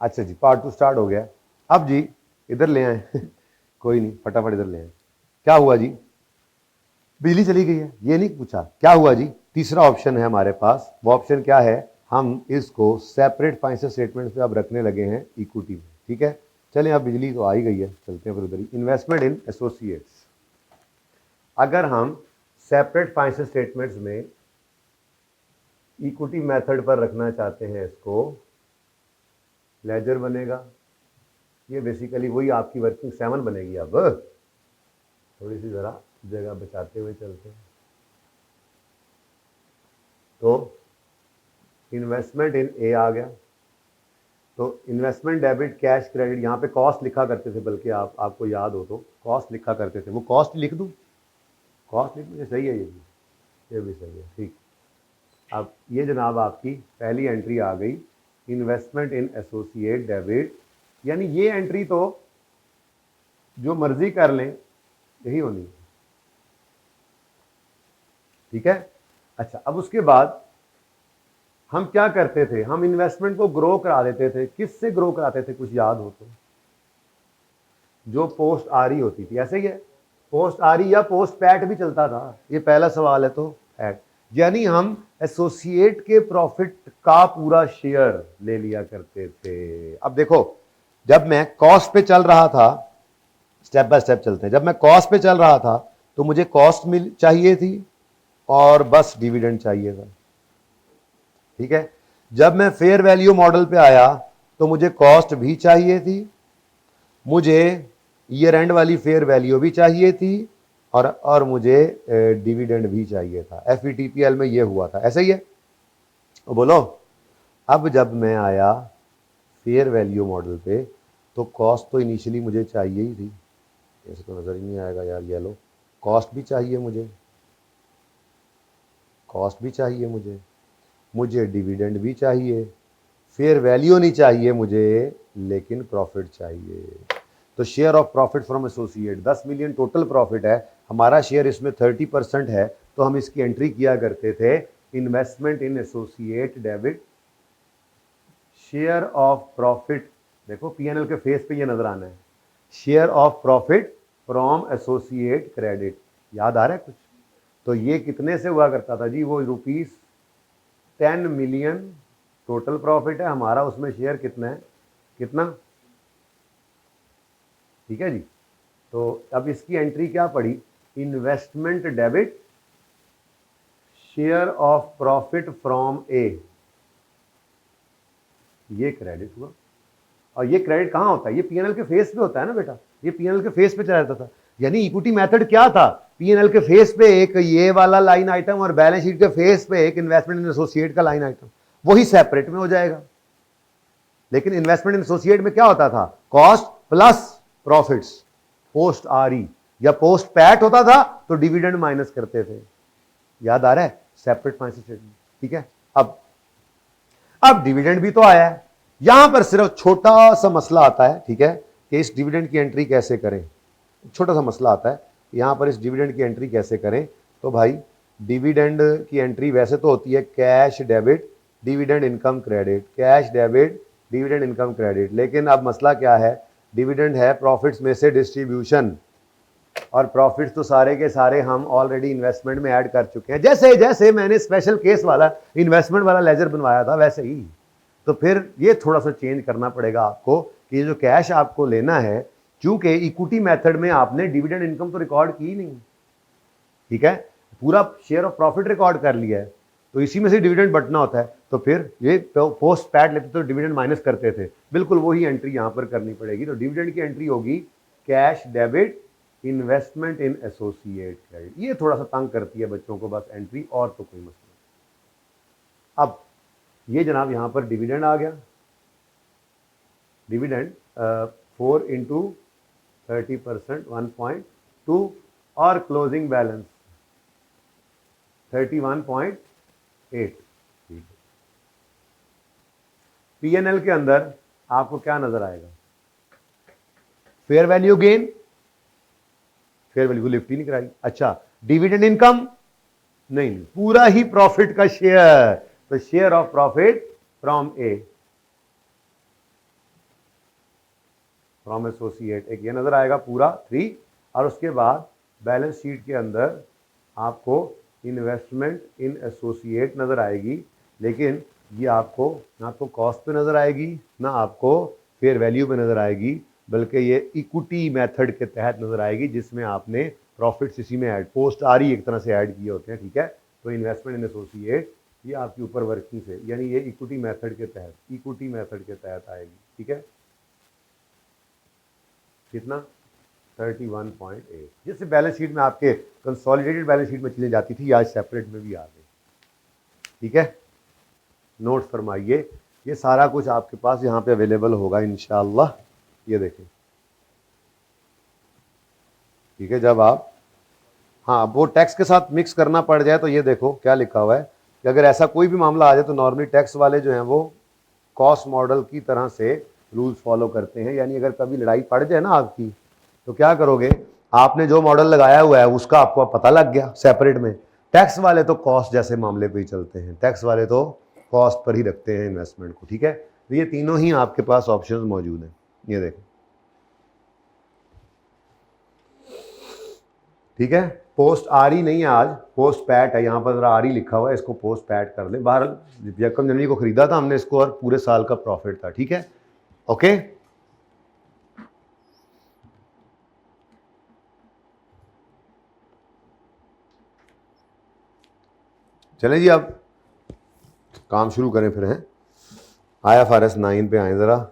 अच्छा जी, part 2 start हो गया। अब जी इधर ले आए कोई नहीं, फटाफट इधर ले आए। क्या हुआ जी? बिजली चली गई है, ये नहीं पूछा क्या हुआ जी। तीसरा ऑप्शन है हमारे पास, वो ऑप्शन क्या है, हम इसको सेपरेट फाइनेंशियल स्टेटमेंट पे अब रखने लगे हैं इक्विटी में। ठीक है, चलें, अब बिजली तो आ ही गई है, चलते हैं फिर उधर ही। इन्वेस्टमेंट इन एसोसिएट्स, अगर हम सेपरेट फाइनेंशियल स्टेटमेंट्स में इक्विटी मेथड पर रखना चाहते हैं इसको, लेजर बनेगा, ये बेसिकली वही आपकी वर्किंग 7 बनेगी। अब थोड़ी सी ज़रा जगह बचाते हुए चलते हैं। तो इन्वेस्टमेंट इन ए आ गया, तो इन्वेस्टमेंट डेबिट कैश क्रेडिट, यहाँ पे कॉस्ट लिखा करते थे, बल्कि आपको याद हो तो कॉस्ट लिखा करते थे, वो कॉस्ट लिख दूँ, कॉस्ट लिख दूँ, सही है, ये भी सही है, ठीक। अब ये जनाब आपकी पहली एंट्री आ गई, इन्वेस्टमेंट इन एसोसिएट डेबिट, यानी ये एंट्री तो जो मर्जी कर लें यही होनी है। ठीक है, अच्छा, अब उसके बाद हम क्या करते थे, हम इन्वेस्टमेंट को ग्रो करा देते थे। किससे ग्रो कराते थे, कुछ याद हो तो? जो पोस्ट आरी होती थी, ऐसे ही है, पोस्ट आरी या पोस्ट पैट भी चलता था, ये पहला सवाल है तो पैट, यानी हम एसोसिएट के प्रॉफिट का पूरा शेयर ले लिया करते थे। अब देखो, जब मैं कॉस्ट पे चल रहा था, स्टेप बाय स्टेप चलते हैं, जब मैं कॉस्ट पे चल रहा था तो मुझे कॉस्ट मिल चाहिए थी और बस डिविडेंड चाहिए था। ठीक है, जब मैं फेयर वैल्यू मॉडल पे आया तो मुझे कॉस्ट भी चाहिए थी, मुझे ईयर एंड वाली फेयर वैल्यू भी चाहिए थी और मुझे डिविडेंड भी चाहिए था। FVTPL में ये हुआ था, ऐसे ही है, बोलो। अब जब मैं आया फेयर वैल्यू मॉडल पे तो कॉस्ट तो इनिशियली मुझे चाहिए ही थी, ऐसे तो नजर ही नहीं आएगा यार, ये लो, कॉस्ट भी चाहिए मुझे, कॉस्ट भी चाहिए मुझे डिविडेंड भी चाहिए, फेयर वैल्यू नहीं चाहिए मुझे, लेकिन प्रॉफिट चाहिए। तो share of profit from associate 10 million total profit है, हमारा शेयर इसमें 30% है, तो हम इसकी एंट्री किया करते थे, investment in associate debit share of profit. देखो पीएनएल के फेस पे ये नजर आना है, share of profit from associate credit, याद आ रहा है कुछ? तो ये कितने से हुआ करता था जी, वो ₹10 मिलियन टोटल प्रॉफिट है हमारा, उसमें शेयर कितना है, कितना? ठीक है जी, तो अब इसकी एंट्री क्या पड़ी, investment debit share of profit from A, ये क्रेडिट हुआ। और ये क्रेडिट कहां होता है, ये पीएनएल के फेस पे होता है ना बेटा, ये पीएनएल के फेस पे चला जाता था। यानी इक्विटी मेथड क्या था, पीएनएल के फेस पे एक ये वाला लाइन आइटम और बैलेंस शीट के फेस पे एक इन्वेस्टमेंट इन एसोसिएट का लाइन आइटम, वही सेपरेट में हो जाएगा। लेकिन इन्वेस्टमेंट इन एसोसिएट में क्या होता था, कॉस्ट प्लस प्रॉफिट्स, पोस्ट आरई या पोस्ट पैट होता था तो डिविडेंड माइनस करते थे, याद आ रहा है, सेपरेट फाइनेंशियल स्टेटमेंट। ठीक है, अब डिविडेंड भी तो आया है, यहां पर सिर्फ छोटा सा मसला आता है, ठीक है, कि इस डिविडेंड की एंट्री कैसे करें, छोटा सा मसला आता है यहां पर, इस डिविडेंड की एंट्री कैसे करें। तो भाई डिविडेंड की एंट्री वैसे तो होती है cash debit dividend income credit, cash debit dividend income credit, लेकिन अब मसला क्या है, डिविडेंड है प्रॉफिट्स में से डिस्ट्रीब्यूशन, और प्रॉफिट्स तो सारे के सारे हम ऑलरेडी इन्वेस्टमेंट में ऐड कर चुके हैं, जैसे जैसे मैंने स्पेशल केस वाला इन्वेस्टमेंट वाला लेजर बनवाया था वैसे ही। तो फिर ये थोड़ा सा चेंज करना पड़ेगा आपको, कि ये जो कैश आपको लेना है, क्योंकि इक्विटी मेथड में आपने डिविडेंड इनकम तो रिकॉर्ड की नहीं, ठीक है, पूरा शेयर ऑफ प्रॉफिट रिकॉर्ड कर लिया है, तो इसी में से डिविडेंड बटना होता है, तो फिर ये पोस्ट पैट लेते तो डिविडेंड माइनस करते थे, बिल्कुल वही एंट्री यहां पर करनी पड़ेगी। तो डिविडेंड की एंट्री होगी cash debit investment in associate credit, ये थोड़ा सा तंग करती है बच्चों को बस एंट्री, और तो कोई मसला नहीं। अब ये जनाब यहां पर डिविडेंड आ गया, डिविडेंड 4 इंटू 30% 1.2 और क्लोजिंग बैलेंस 31.8। पीएनएल के अंदर आपको क्या नजर आएगा, fair value gain, fair value को लिफ्ट ही नहीं कराई। अच्छा, डिविडेंड इनकम नहीं, पूरा ही प्रॉफिट का शेयर, तो share of profit from A, from associate, एक ये नज़र आएगा पूरा 3, और उसके बाद बैलेंस शीट के अंदर आपको इन्वेस्टमेंट इन एसोसिएट नज़र आएगी, लेकिन ये आपको ना तो कॉस्ट पे नज़र आएगी ना आपको फेयर वैल्यू पे नज़र आएगी, बल्कि ये इक्विटी मेथड के तहत नज़र आएगी, जिसमें आपने प्रॉफिट्स इसी में ऐड, पोस्ट आ रही एक तरह से ऐड किए होते हैं, ठीक है। तो इन्वेस्टमेंट इन एसोसिएट ये आपके ऊपर वर्किंग से, यानी ये इक्विटी मेथड के तहत आएगी, ठीक है। कितना 31.8, जिससे बैलेंस शीट में आपके कंसोलिडेटेड बैलेंस शीट में चीज़ें जाती थी, आज सेपरेट में भी आ गई, ठीक है। नोट फरमाइए, ये सारा कुछ आपके पास यहाँ पे अवेलेबल होगा इंशाअल्लाह, ये देखें, ठीक है। जब आप वो टैक्स के साथ मिक्स करना पड़ जाए तो ये देखो क्या लिखा हुआ है कि अगर ऐसा कोई भी मामला आ जाए तो नॉर्मली टैक्स वाले जो हैं वो कॉस्ट मॉडल की तरह से रूल्स फॉलो करते हैं, यानी अगर कभी लड़ाई पड़ जाए ना आपकी, तो क्या करोगे, आपने जो मॉडल लगाया हुआ है उसका आपको पता लग गया सेपरेट में, टैक्स वाले तो कॉस्ट जैसे मामले पे ही चलते हैं, टैक्स वाले तो कॉस्ट पर ही रखते हैं इन्वेस्टमेंट को, ठीक है। तो ये तीनों ही आपके पास ऑप्शंस मौजूद हैं, ये देखो, ठीक है। पोस्ट आर ही नहीं है आज, पोस्ट पैट है, यहाँ पर जरा आर ही लिखा हुआ है, इसको पोस्ट पैट कर लें। बहरहाल यकम जनवरी को खरीदा था हमने इसको और पूरे साल का प्रॉफिट था, ठीक है, ओके। चलें जी, अब काम शुरू करें फिर हैं। IFRS 9 पे आए ज़रा।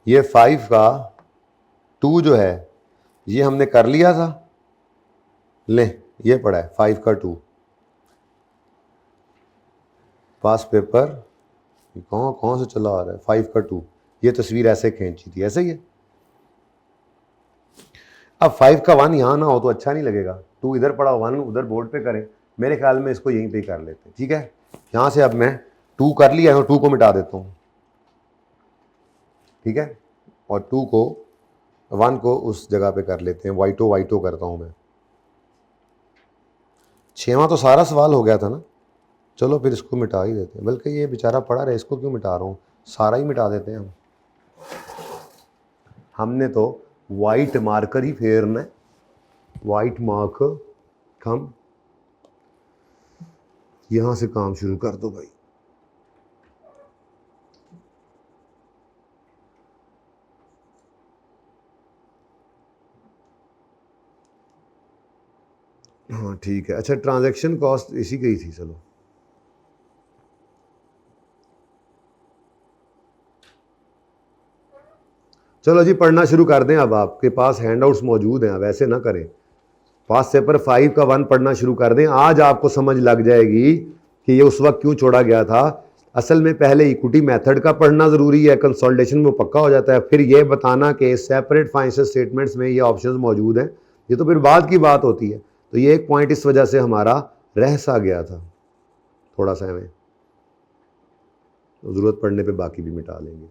ये 5 का 2 जो है ये हमने कर लिया था, ले ये पड़ा है 5 का 2 पास पेपर, कौन से चला आ रहा है 5 का 2, ये तस्वीर ऐसे खींची थी, ऐसे ही है। अब 5 का 1 यहाँ ना हो तो अच्छा नहीं लगेगा, 2 इधर पड़ा 1 उधर बोर्ड पे करें, मेरे ख्याल में इसको यहीं पे कर लेते हैं, ठीक है। यहाँ से अब मैं 2 कर लिया है, 2 को मिटा देता हूँ, ठीक है, और 2 को 1 को उस जगह पे कर लेते हैं, वाइटो करता हूँ मैं। 6वां तो सारा सवाल हो गया था ना, चलो फिर इसको मिटा ही देते हैं, बल्कि ये बेचारा पड़ा रहे, इसको क्यों मिटा रहा हूँ, सारा ही मिटा देते हैं हमने तो वाइट मार्कर ही फेरना है, वाइट मार्कर, हम यहां से काम शुरू कर दो भाई। हाँ ठीक है, अच्छा ट्रांजैक्शन कॉस्ट इसी की ही थी, चलो चलो जी पढ़ना शुरू कर दें। अब आपके पास हैंडआउट्स मौजूद हैं, अब ऐसे ना करें, पास पेपर 5 का 1 पढ़ना शुरू कर दें। आज आपको समझ लग जाएगी कि ये उस वक्त क्यों छोड़ा गया था। असल में पहले इक्विटी मेथड का पढ़ना ज़रूरी है, कंसोलिडेशन में पक्का हो जाता है, फिर ये बताना कि सेपरेट फाइनेंशियल स्टेटमेंट्स में ये ऑप्शंस मौजूद हैं, ये तो फिर बाद की बात होती है। तो ये एक पॉइंट इस वजह से हमारा रह सा गया था थोड़ा सा, हमें तो ज़रूरत पड़ने पे बाकी भी मिटा लेंगे।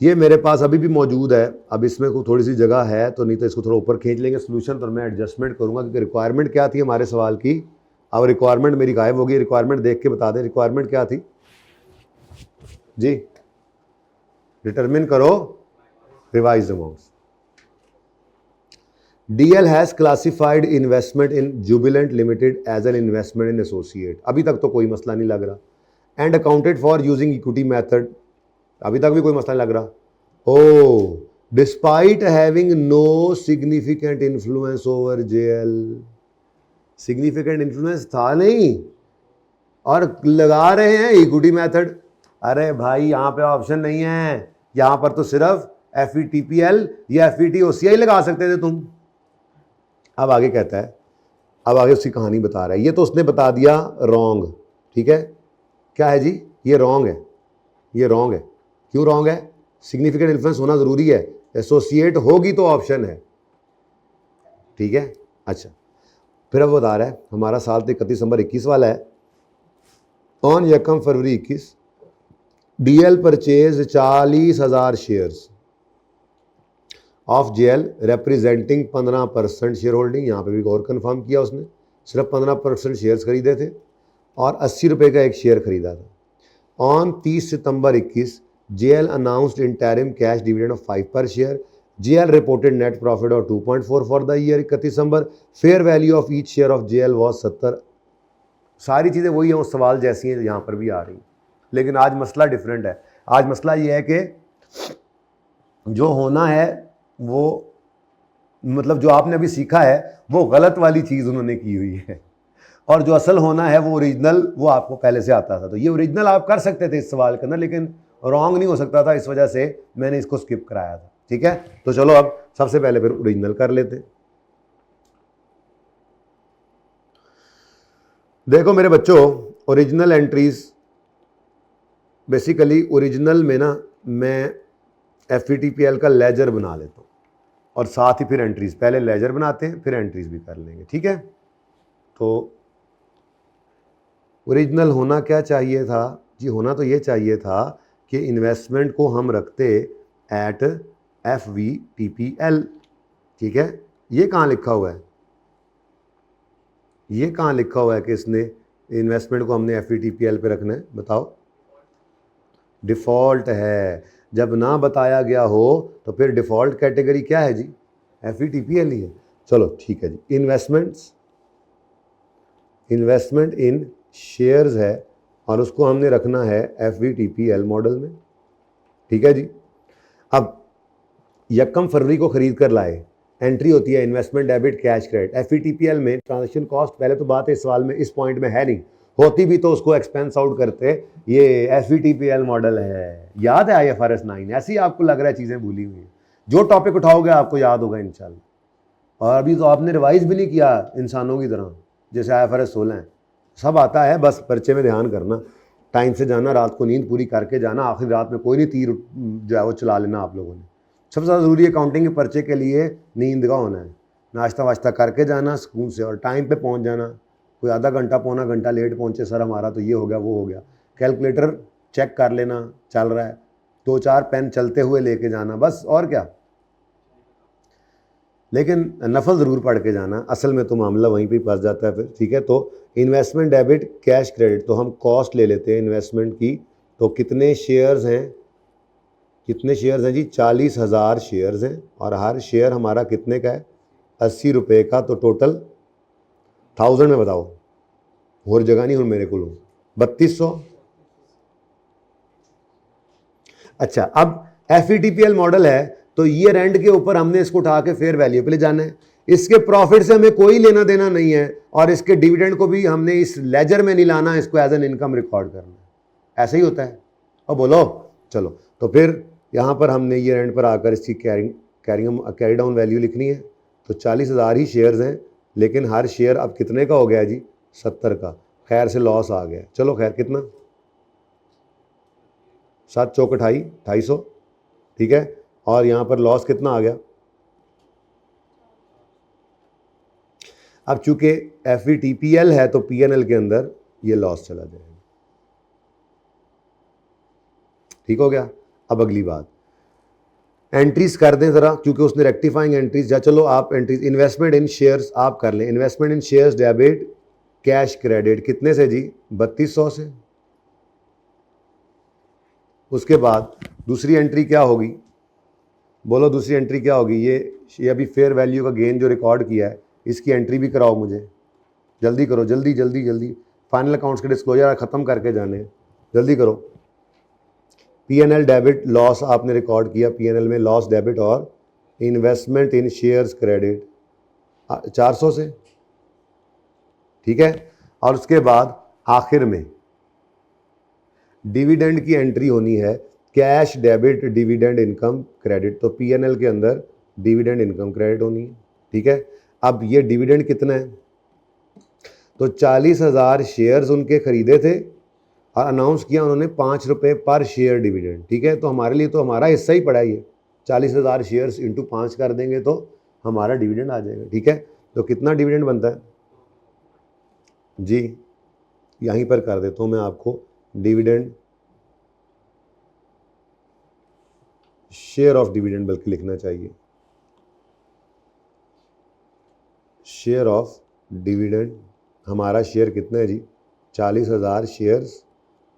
ये मेरे पास अभी भी मौजूद है, अब इसमें को थोड़ी सी जगह है तो नहीं तो इसको थोड़ा ऊपर खींच लेंगे सोल्यूशन, तो मैं एडजस्टमेंट करूंगा क्योंकि रिक्वायरमेंट क्या थी हमारे सवाल की। अब रिक्वायरमेंट मेरी गायब होगी, रिक्वायरमेंट देख के बता दें रिक्वायरमेंट क्या थी जी, डिटरमिन करो revise amounts. DL has classified investment in Jubilant limited as an investment in associate, अभी तक तो कोई मसला नहीं लग रहा, and accounted for using equity method, अभी तक भी कोई मसला नहीं लग रहा। ओ despite having no significant influence over JL, significant influence था नहीं और लगा रहे हैं इक्विटी मेथड। अरे भाई यहाँ पे ऑप्शन नहीं है, यहाँ पर तो सिर्फ FETPL या FETOCI लगा सकते थे तुम। अब आगे कहता है, अब आगे उसकी कहानी बता रहा है, ये तो उसने बता दिया रॉन्ग, ठीक है, क्या है जी, ये रॉन्ग है, ये रॉन्ग है। क्यों रॉन्ग है, सिग्निफिकेंट इन्फ्लुएंस होना जरूरी है, एसोसिएट होगी तो ऑप्शन है, ठीक है। अच्छा फिर अब बता रहा है हमारा साल तो 31 दिसंबर 21 वाला है, on 1 February 21 DL purchase 40,000 shares of JL representing 15% share holding, यहाँ पे भी और कंफर्म किया उसने, सिर्फ 15% शेयर्स खरीदे थे और 80 रुपये का एक शेयर खरीदा था। On 30 September 21 JL announced interim cash dividend of 5 पर share. JL reported net profit of 2.4 for the year 31 December. Fair value of each share of JL was 70। सारी चीज़ें वही हैं, उस सवाल जैसी हैं यहाँ पर भी आ रही, लेकिन आज मसला डिफरेंट है। आज मसला ये है कि जो होना है वो, मतलब जो आपने अभी सीखा है वो गलत वाली चीज़ उन्होंने की हुई है, और जो असल होना है वो ओरिजिनल, वो आपको पहले से आता था। तो ये ओरिजिनल आप कर सकते थे इस सवाल के अंदर, लेकिन रॉन्ग नहीं हो सकता था, इस वजह से मैंने इसको स्किप कराया था। ठीक है, तो चलो अब सबसे पहले फिर ओरिजिनल कर लेते। देखो मेरे बच्चों, ओरिजिनल एंट्रीज बेसिकली ओरिजिनल में ना मैं FVTPL का लेजर बना लेता हूँ और साथ ही फिर एंट्रीज, पहले लेजर बनाते हैं फिर एंट्रीज भी कर लेंगे। ठीक है, तो ओरिजिनल होना क्या चाहिए था जी? होना तो ये चाहिए था कि इन्वेस्टमेंट को हम रखते एट FVTPL। ठीक है, ये कहाँ लिखा हुआ है? ये कहाँ लिखा हुआ है कि इसने इन्वेस्टमेंट को हमने FVTPL पे रखना है? बताओ। डिफ़ॉल्ट है। जब ना बताया गया हो तो फिर डिफ़ॉल्ट कैटेगरी क्या है जी? FVTPL ही है। चलो ठीक है जी। इन्वेस्टमेंट इन शेयर्स है और उसको हमने रखना है FVTPL मॉडल में। ठीक है जी। अब 1 फरवरी को खरीद कर लाए, एंट्री होती है investment debit cash credit. FVTPL में ट्रांजेक्शन कॉस्ट, पहले तो बात है इस सवाल में, इस पॉइंट में है नहीं, होती भी तो उसको एक्सपेंस आउट करते। ये FVTPL मॉडल है, याद है IFRS 9। ऐसे ही आपको लग रहा है चीज़ें भूली हुई हैं, जो टॉपिक उठाओगे आपको याद होगा इंशाल्लाह। और अभी तो आपने रिवाइज भी नहीं किया इंसानों की तरह, जैसे IFRS 16 है, सब आता है, बस पर्चे में ध्यान करना, टाइम से जाना, रात को नींद पूरी करके जाना, आखिरी रात में कोई नहीं तीर जो है वो चला लेना आप लोगों ने। सबसे ज़्यादा ज़रूरी है अकाउंटिंग के पर्चे के लिए नींद का होना है, नाश्ता वाश्ता करके जाना सुकून से और टाइम पे पहुंच जाना। कोई आधा घंटा पौना घंटा लेट पहुंचे, सर हमारा तो ये हो गया वो हो गया, कैलकुलेटर चेक कर लेना चल रहा है, 2-4 पेन चलते हुए लेके जाना, बस और क्या। लेकिन नफल ज़रूर पढ़ के जाना, असल में तो मामला वहीं पे फंस जाता है फिर। ठीक है, तो इन्वेस्टमेंट डेबिट कैश क्रेडिट, तो हम कॉस्ट ले लेते हैं इन्वेस्टमेंट की। तो कितने शेयर्स हैं? कितने शेयर्स हैं जी? 40,000 शेयर्स हैं और हर शेयर हमारा कितने का है? 80 रुपये का। तो टोटल 1000 में बताओ, और जगह नहीं हूँ मेरे को 3200। अच्छा, अब FVTPL मॉडल है तो ईयर एंड के ऊपर हमने इसको उठा के फेयर वैल्यू पे ले जाना है। इसके प्रॉफिट से हमें कोई लेना देना नहीं है और इसके डिविडेंड को भी हमने इस लेजर में नहीं लाना, इसको एज एन इनकम रिकॉर्ड करना है। ऐसे ही होता है। और बोलो, चलो तो फिर यहाँ पर हमने ईयर एंड पर आकर इसकी कैरी डाउन वैल्यू लिखनी है। तो 40,000 ही शेयर्स हैं, लेकिन हर शेयर अब कितने का हो गया जी? 70 का। खैर से लॉस आ गया, चलो खैर कितना? 7 चौक 28, 250। ठीक है, और यहाँ पर लॉस कितना आ गया? अब चूंकि FVTPL है तो PNL के अंदर ये लॉस चला जाएगा। ठीक हो गया। अब अगली बात, एंट्रीज कर दें ज़रा, क्योंकि उसने रेक्टिफाइंग एंट्रीज, या चलो आप एंट्रीज इन्वेस्टमेंट इन शेयर्स आप कर लें। Investment in shares debit cash credit कितने से जी? 3200 से। उसके बाद दूसरी एंट्री क्या होगी? बोलो दूसरी एंट्री क्या होगी? ये अभी फेयर वैल्यू का गेन जो रिकॉर्ड किया है, इसकी एंट्री भी कराओ मुझे, जल्दी करो, जल्दी जल्दी जल्दी। फाइनल अकाउंट्स के डिस्क्लोजर ख़त्म करके जाने, जल्दी करो। PNL डेबिट लॉस आपने रिकॉर्ड किया, PNL में लॉस डेबिट और इन्वेस्टमेंट इन शेयर्स क्रेडिट 400 से। ठीक है, और उसके बाद आखिर में डिविडेंड की एंट्री होनी है, cash debit dividend income credit. तो PNL के अंदर डिविडेंड इनकम क्रेडिट होनी है। ठीक है, अब ये डिविडेंड कितना है? तो 40,000 शेयर्स उनके खरीदे थे और अनाउंस किया उन्होंने 5 रुपये पर शेयर डिविडेंड। ठीक है, तो हमारे लिए तो हमारा हिस्सा ही पड़ा है ये, 40,000 शेयर्स इंटू 5 कर देंगे तो हमारा डिविडेंड आ जाएगा। ठीक है, तो कितना डिविडेंड बनता है जी? यहीं पर कर देता हूँ मैं आपको, डिविडेंड शेयर ऑफ डिविडेंड बल्कि लिखना चाहिए, शेयर ऑफ डिविडेंड हमारा शेयर कितना है जी, 40,000 शेयर्स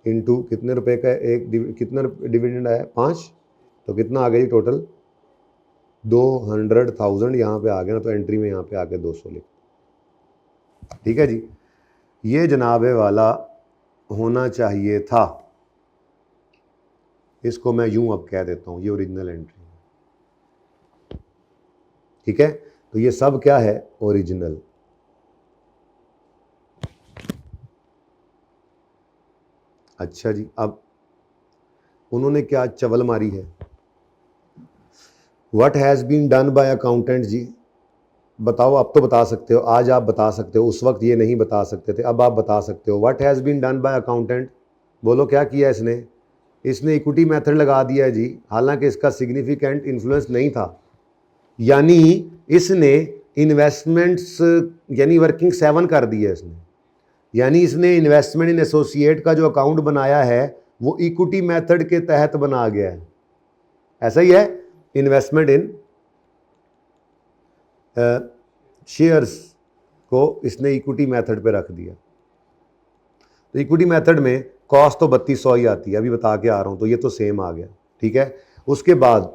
इनटू कितने रुपए का एक कितना डिविडेंड आया 5, तो कितना आ गया जी टोटल 200,000 यहाँ पे आ गया ना, तो एंट्री में यहाँ पे आके 200 लिख। ठीक है जी, ये जनाबे वाला होना चाहिए था, इसको मैं यूं अब कह देता हूं, ये ओरिजिनल एंट्री। ठीक है, तो ये सब क्या है, ओरिजिनल। अच्छा जी, अब उन्होंने क्या चवल मारी है, what has been done by accountant ji, बताओ, अब तो बता सकते हो, आज आप बता सकते हो, उस वक्त ये नहीं बता सकते थे, अब आप बता सकते हो। What has been done by accountant, बोलो क्या किया इसने, इसने इक्विटी मेथड लगा दिया है जी, हालांकि इसका सिग्निफिकेंट इन्फ्लुएंस नहीं था, यानी इसने इन्वेस्टमेंट्स यानी वर्किंग 7 कर दी है इसने, यानी इसने इन्वेस्टमेंट इन एसोसिएट का जो अकाउंट बनाया है वो इक्विटी मेथड के तहत बना गया है, ऐसा ही है। इन्वेस्टमेंट इन शेयर्स को इसने इक्विटी मेथड पे रख दिया, तो इक्विटी मेथड में कॉस्ट तो 3200 ही आती है, अभी बता के आ रहा हूं, तो ये तो सेम आ गया। ठीक है, उसके बाद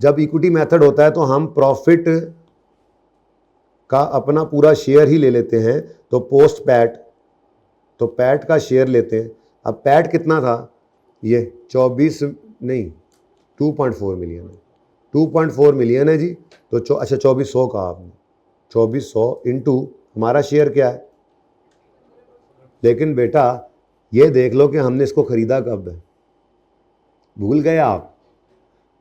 जब इक्विटी मेथड होता है तो हम प्रॉफिट का अपना पूरा शेयर ही ले लेते हैं, तो पोस्ट पैट, तो पैट का शेयर लेते हैं। अब पैट कितना था, ये 2.4 मिलियन है, 2.4 मिलियन है जी, तो अच्छा 2400 कहा आपने, 2400 इंटू हमारा शेयर क्या है, लेकिन बेटा ये देख लो कि हमने इसको खरीदा कब है, भूल गए आप,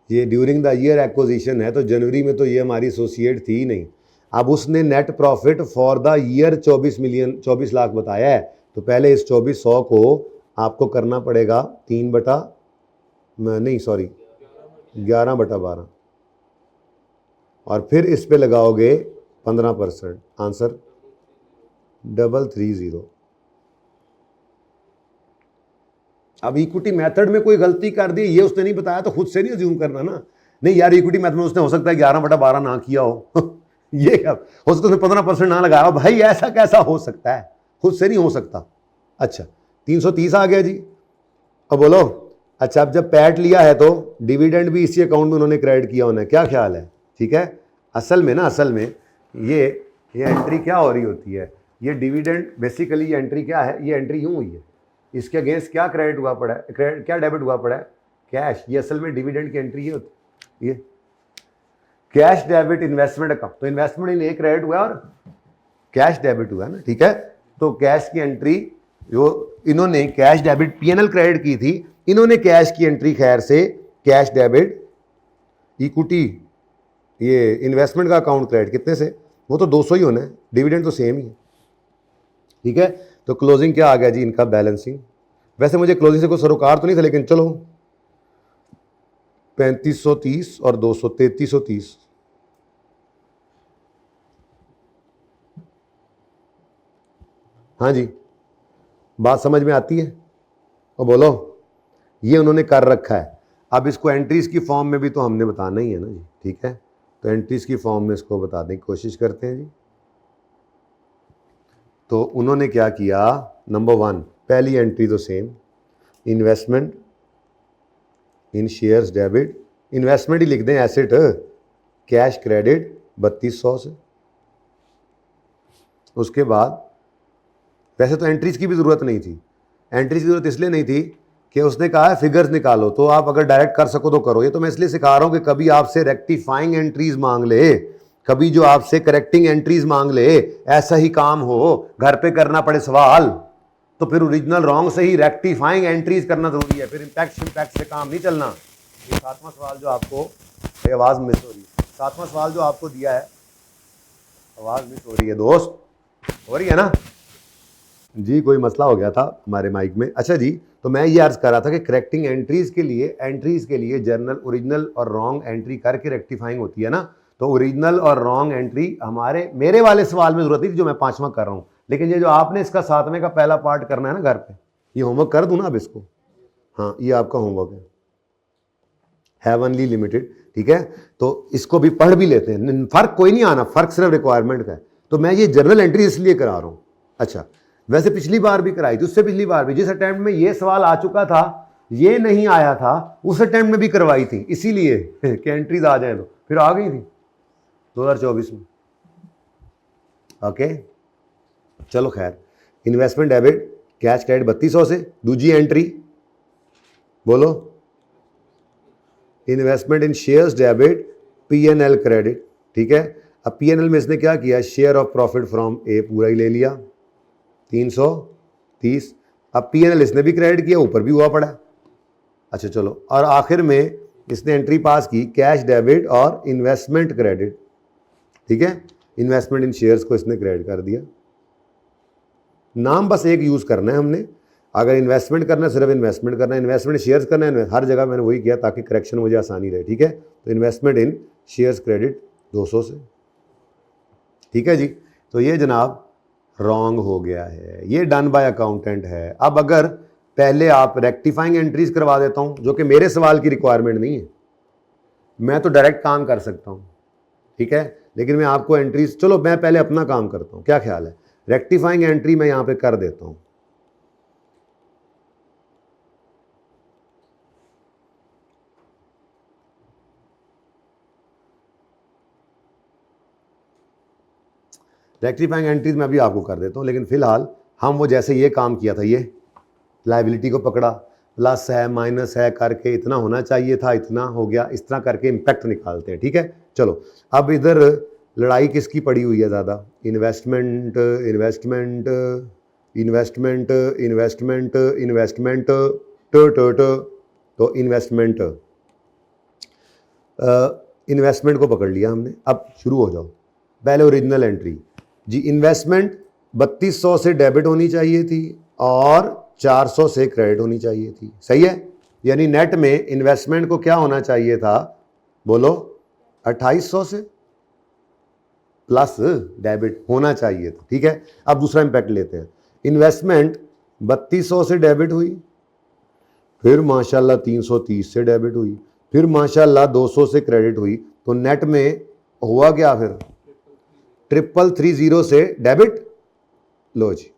ये ड्यूरिंग द ईयर एक्विजिशन है, तो जनवरी में तो ये हमारी एसोसिएट थी ही नहीं। अब उसने net profit for the year 24 lakh बताया है, तो पहले इस 2400 को आपको करना पड़ेगा 11/12 और फिर इस पे लगाओगे 15%, आंसर 330। अब इक्विटी मेथड में कोई गलती कर दी, ये उसने नहीं बताया, तो खुद से नहीं अज्यूम करना ना, नहीं यार इक्विटी मेथड में उसने हो सकता है 11/12 ना किया हो ये क्या हो सकता है 15% ना लगाया हो, भाई ऐसा कैसा हो सकता है, खुद से नहीं हो सकता। अच्छा 330 आ गया जी, अब बोलो, अच्छा अब जब पैट लिया है तो डिविडेंड भी इसी अकाउंट में उन्होंने क्रेडिट किया होना है, क्या ख्याल है। ठीक है, असल में ये एंट्री क्या हो रही होती है, ये डिविडेंड बेसिकली ये एंट्री क्या है, ये एंट्री यूं हुई है, इसके अगेंस्ट क्या क्रेडिट हुआ पड़ा है, क्रेडिट क्या डेबिट हुआ पड़ा है, कैश, ये असल में डिविडेंड की एंट्री ये होती है, ये कैश डेबिट इन्वेस्टमेंट अकाउंट, तो इन्वेस्टमेंट इन एक क्रेडिट हुआ और कैश डेबिट हुआ ना। ठीक है, तो कैश की एंट्री जो इन्होंने कैश डेबिट पीएनएल क्रेडिट की थी, इन्होंने कैश की एंट्री खैर से कैश डेबिट इक्विटी ये इन्वेस्टमेंट का अकाउंट क्रेडिट कितने से, वो तो 200 ही होना है, डिविडेंड तो सेम ही है। ठीक है, तो क्लोजिंग क्या आ गया जी इनका, बैलेंसिंग, वैसे मुझे क्लोजिंग से कोई सरोकार तो नहीं था, लेकिन चलो 3530 और 200 3330। हाँ जी, बात समझ में आती है, और बोलो, ये उन्होंने कर रखा है, अब इसको एंट्रीज की फॉर्म में भी तो हमने बताना ही है ना जी। ठीक है, तो एंट्रीज की फॉर्म में इसको बताने की कोशिश करते हैं जी। तो उन्होंने क्या किया, नंबर 1 पहली एंट्री तो same, investment in shares debit, investment ही लिख दें, एसेट कैश क्रेडिट 3200 से। उसके बाद वैसे तो एंट्रीज की भी ज़रूरत नहीं थी, एंट्रीज की ज़रूरत इसलिए नहीं थी कि उसने कहा है फिगर्स निकालो, तो आप अगर डायरेक्ट कर सको तो करो, ये तो मैं इसलिए सिखा रहा हूं कि कभी आपसे रेक्टिफाइंग एंट्रीज मांग ले, कभी जो आपसे करेक्टिंग एंट्रीज मांग ले, ऐसा ही काम हो, घर पे करना पड़े सवाल, तो फिर ओरिजिनल रॉन्ग से ही रेक्टिफाइंग एंट्रीज करना जरूरी है, फिर इम्पैक्ट से काम नहीं चलना। ये 7वां सवाल जो आपको, आवाज़ मिस हो रही है, 7वां सवाल जो आपको दिया है, आवाज़ मिस हो रही है दोस्त, हो रही है ना जी, कोई मसला हो गया था हमारे माइक में। अच्छा जी, तो मैं ये अर्ज कर रहा था कि करेक्टिंग एंट्रीज के लिए जर्नल ओरिजिनल और रॉन्ग एंट्री करके रेक्टिफाइंग होती है ना, तो ओरिजिनल और रॉन्ग एंट्री मेरे वाले सवाल में जरूरत नहीं थी जो मैं 5वां कर रहा हूं, लेकिन ये जो आपने इसका 7वें का पहला पार्ट करना है ना घर पे, ये होमवर्क कर दूं ना अब इसको, हाँ ये आपका होमवर्क है, हेवनली लिमिटेड। ठीक है, तो इसको भी पढ़ भी लेते हैं, फर्क कोई नहीं आना, फर्क सिर्फ रिक्वायरमेंट का है, तो मैं ये जर्नल एंट्री इसलिए करा रहा हूँ। अच्छा, वैसे पिछली बार भी कराई थी, उससे पिछली बार भी, जिस अटेम्प्ट में ये सवाल आ चुका था, ये नहीं आया था, उस अटेम्प्ट में भी करवाई थी, इसीलिए कि एंट्रीज आ जाए, तो फिर आ गई थी 2024 में। ओके, चलो खैर, इन्वेस्टमेंट डेबिट कैश क्रेडिट 3200 से। दूसरी एंट्री बोलो, investment in shares debit PNL credit, ठीक है। अब पीएनएल में इसने क्या किया, शेयर ऑफ प्रॉफिट फ्रॉम ए पूरा ही ले लिया 330। अब पीएनएल इसने भी क्रेडिट किया, ऊपर भी हुआ पड़ा। अच्छा चलो, और आखिर में इसने एंट्री पास की कैश डेबिट और इन्वेस्टमेंट क्रेडिट, ठीक है। इन्वेस्टमेंट इन शेयर्स को इसने क्रेडिट कर दिया। नाम बस एक यूज करना है हमने, अगर इन्वेस्टमेंट करना है सिर्फ इन्वेस्टमेंट करना है, इन्वेस्टमेंट शेयर्स करना है, हर जगह मैंने वही किया ताकि करेक्शन मुझे आसानी रहे, ठीक है। तो इन्वेस्टमेंट इन शेयर्स क्रेडिट 200 से, ठीक है जी। तो ये जनाब रॉन्ग हो गया है, ये डन बाय अकाउंटेंट है। अब अगर पहले आप रेक्टिफाइंग एंट्रीज करवा देता हूं, जो कि मेरे सवाल की रिक्वायरमेंट नहीं है, मैं तो डायरेक्ट काम कर सकता हूं, ठीक है, लेकिन मैं आपको एंट्रीज, चलो मैं पहले अपना काम करता हूं, क्या ख्याल है, रेक्टिफाइंग एंट्री मैं यहां पे कर देता हूं। रेक्टिफाइंग एंट्रीज मैं भी आपको कर देता हूं, लेकिन फिलहाल हम वो जैसे ये काम किया था, ये लायबिलिटी को पकड़ा, प्लस है माइनस है करके इतना होना चाहिए था, इतना हो गया, इस तरह करके इम्पैक्ट निकालते हैं, ठीक है। चलो, अब इधर लड़ाई किसकी पड़ी हुई है ज़्यादा, investment investment investment investment investment तो इन्वेस्टमेंट को पकड़ लिया हमने। अब शुरू हो जाओ, पहले ओरिजिनल एंट्री जी, इन्वेस्टमेंट 3200 से डेबिट होनी चाहिए थी और 400 से क्रेडिट होनी चाहिए थी, सही है। यानी नेट में इन्वेस्टमेंट को क्या होना चाहिए था, बोलो 2800 से प्लस डेबिट होना चाहिए था, ठीक है। अब दूसरा इंपैक्ट लेते हैं, इन्वेस्टमेंट 3200 से डेबिट हुई, फिर माशाल्लाह 330 से डेबिट हुई, फिर माशाल्लाह 200 से क्रेडिट हुई, तो नेट में हुआ क्या, फिर 3330 से डेबिट। लो जी,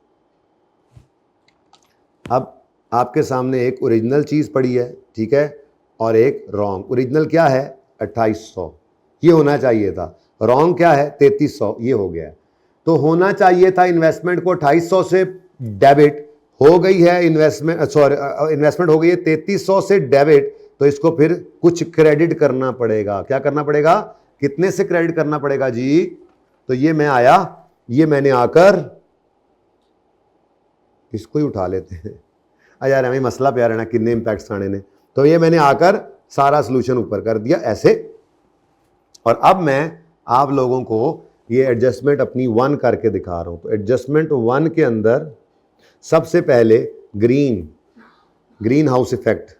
अब आपके सामने एक ओरिजिनल चीज पड़ी है, ठीक है, और एक रॉन्ग। ओरिजिनल क्या है, 2800, ये होना चाहिए था। रॉन्ग क्या है, 3300, ये हो गया। तो होना चाहिए था इन्वेस्टमेंट को 2800 से डेबिट, हो गई है इन्वेस्टमेंट, सॉरी इन्वेस्टमेंट हो गई है 3300 से डेबिट, तो इसको फिर कुछ क्रेडिट करना पड़ेगा। क्या करना पड़ेगा, कितने से क्रेडिट करना पड़ेगा जी, तो ये मैं आया, ये मैंने आकर इसको ही उठा लेते हैं, यार हमें मसला प्यार है ना, कितने इंपैक्ट्स आने ने, तो ये मैंने आकर सारा सोल्यूशन ऊपर कर दिया ऐसे। और अब मैं आप लोगों को ये एडजस्टमेंट अपनी 1 करके दिखा रहा हूं। तो एडजस्टमेंट 1 के अंदर सबसे पहले green house effect,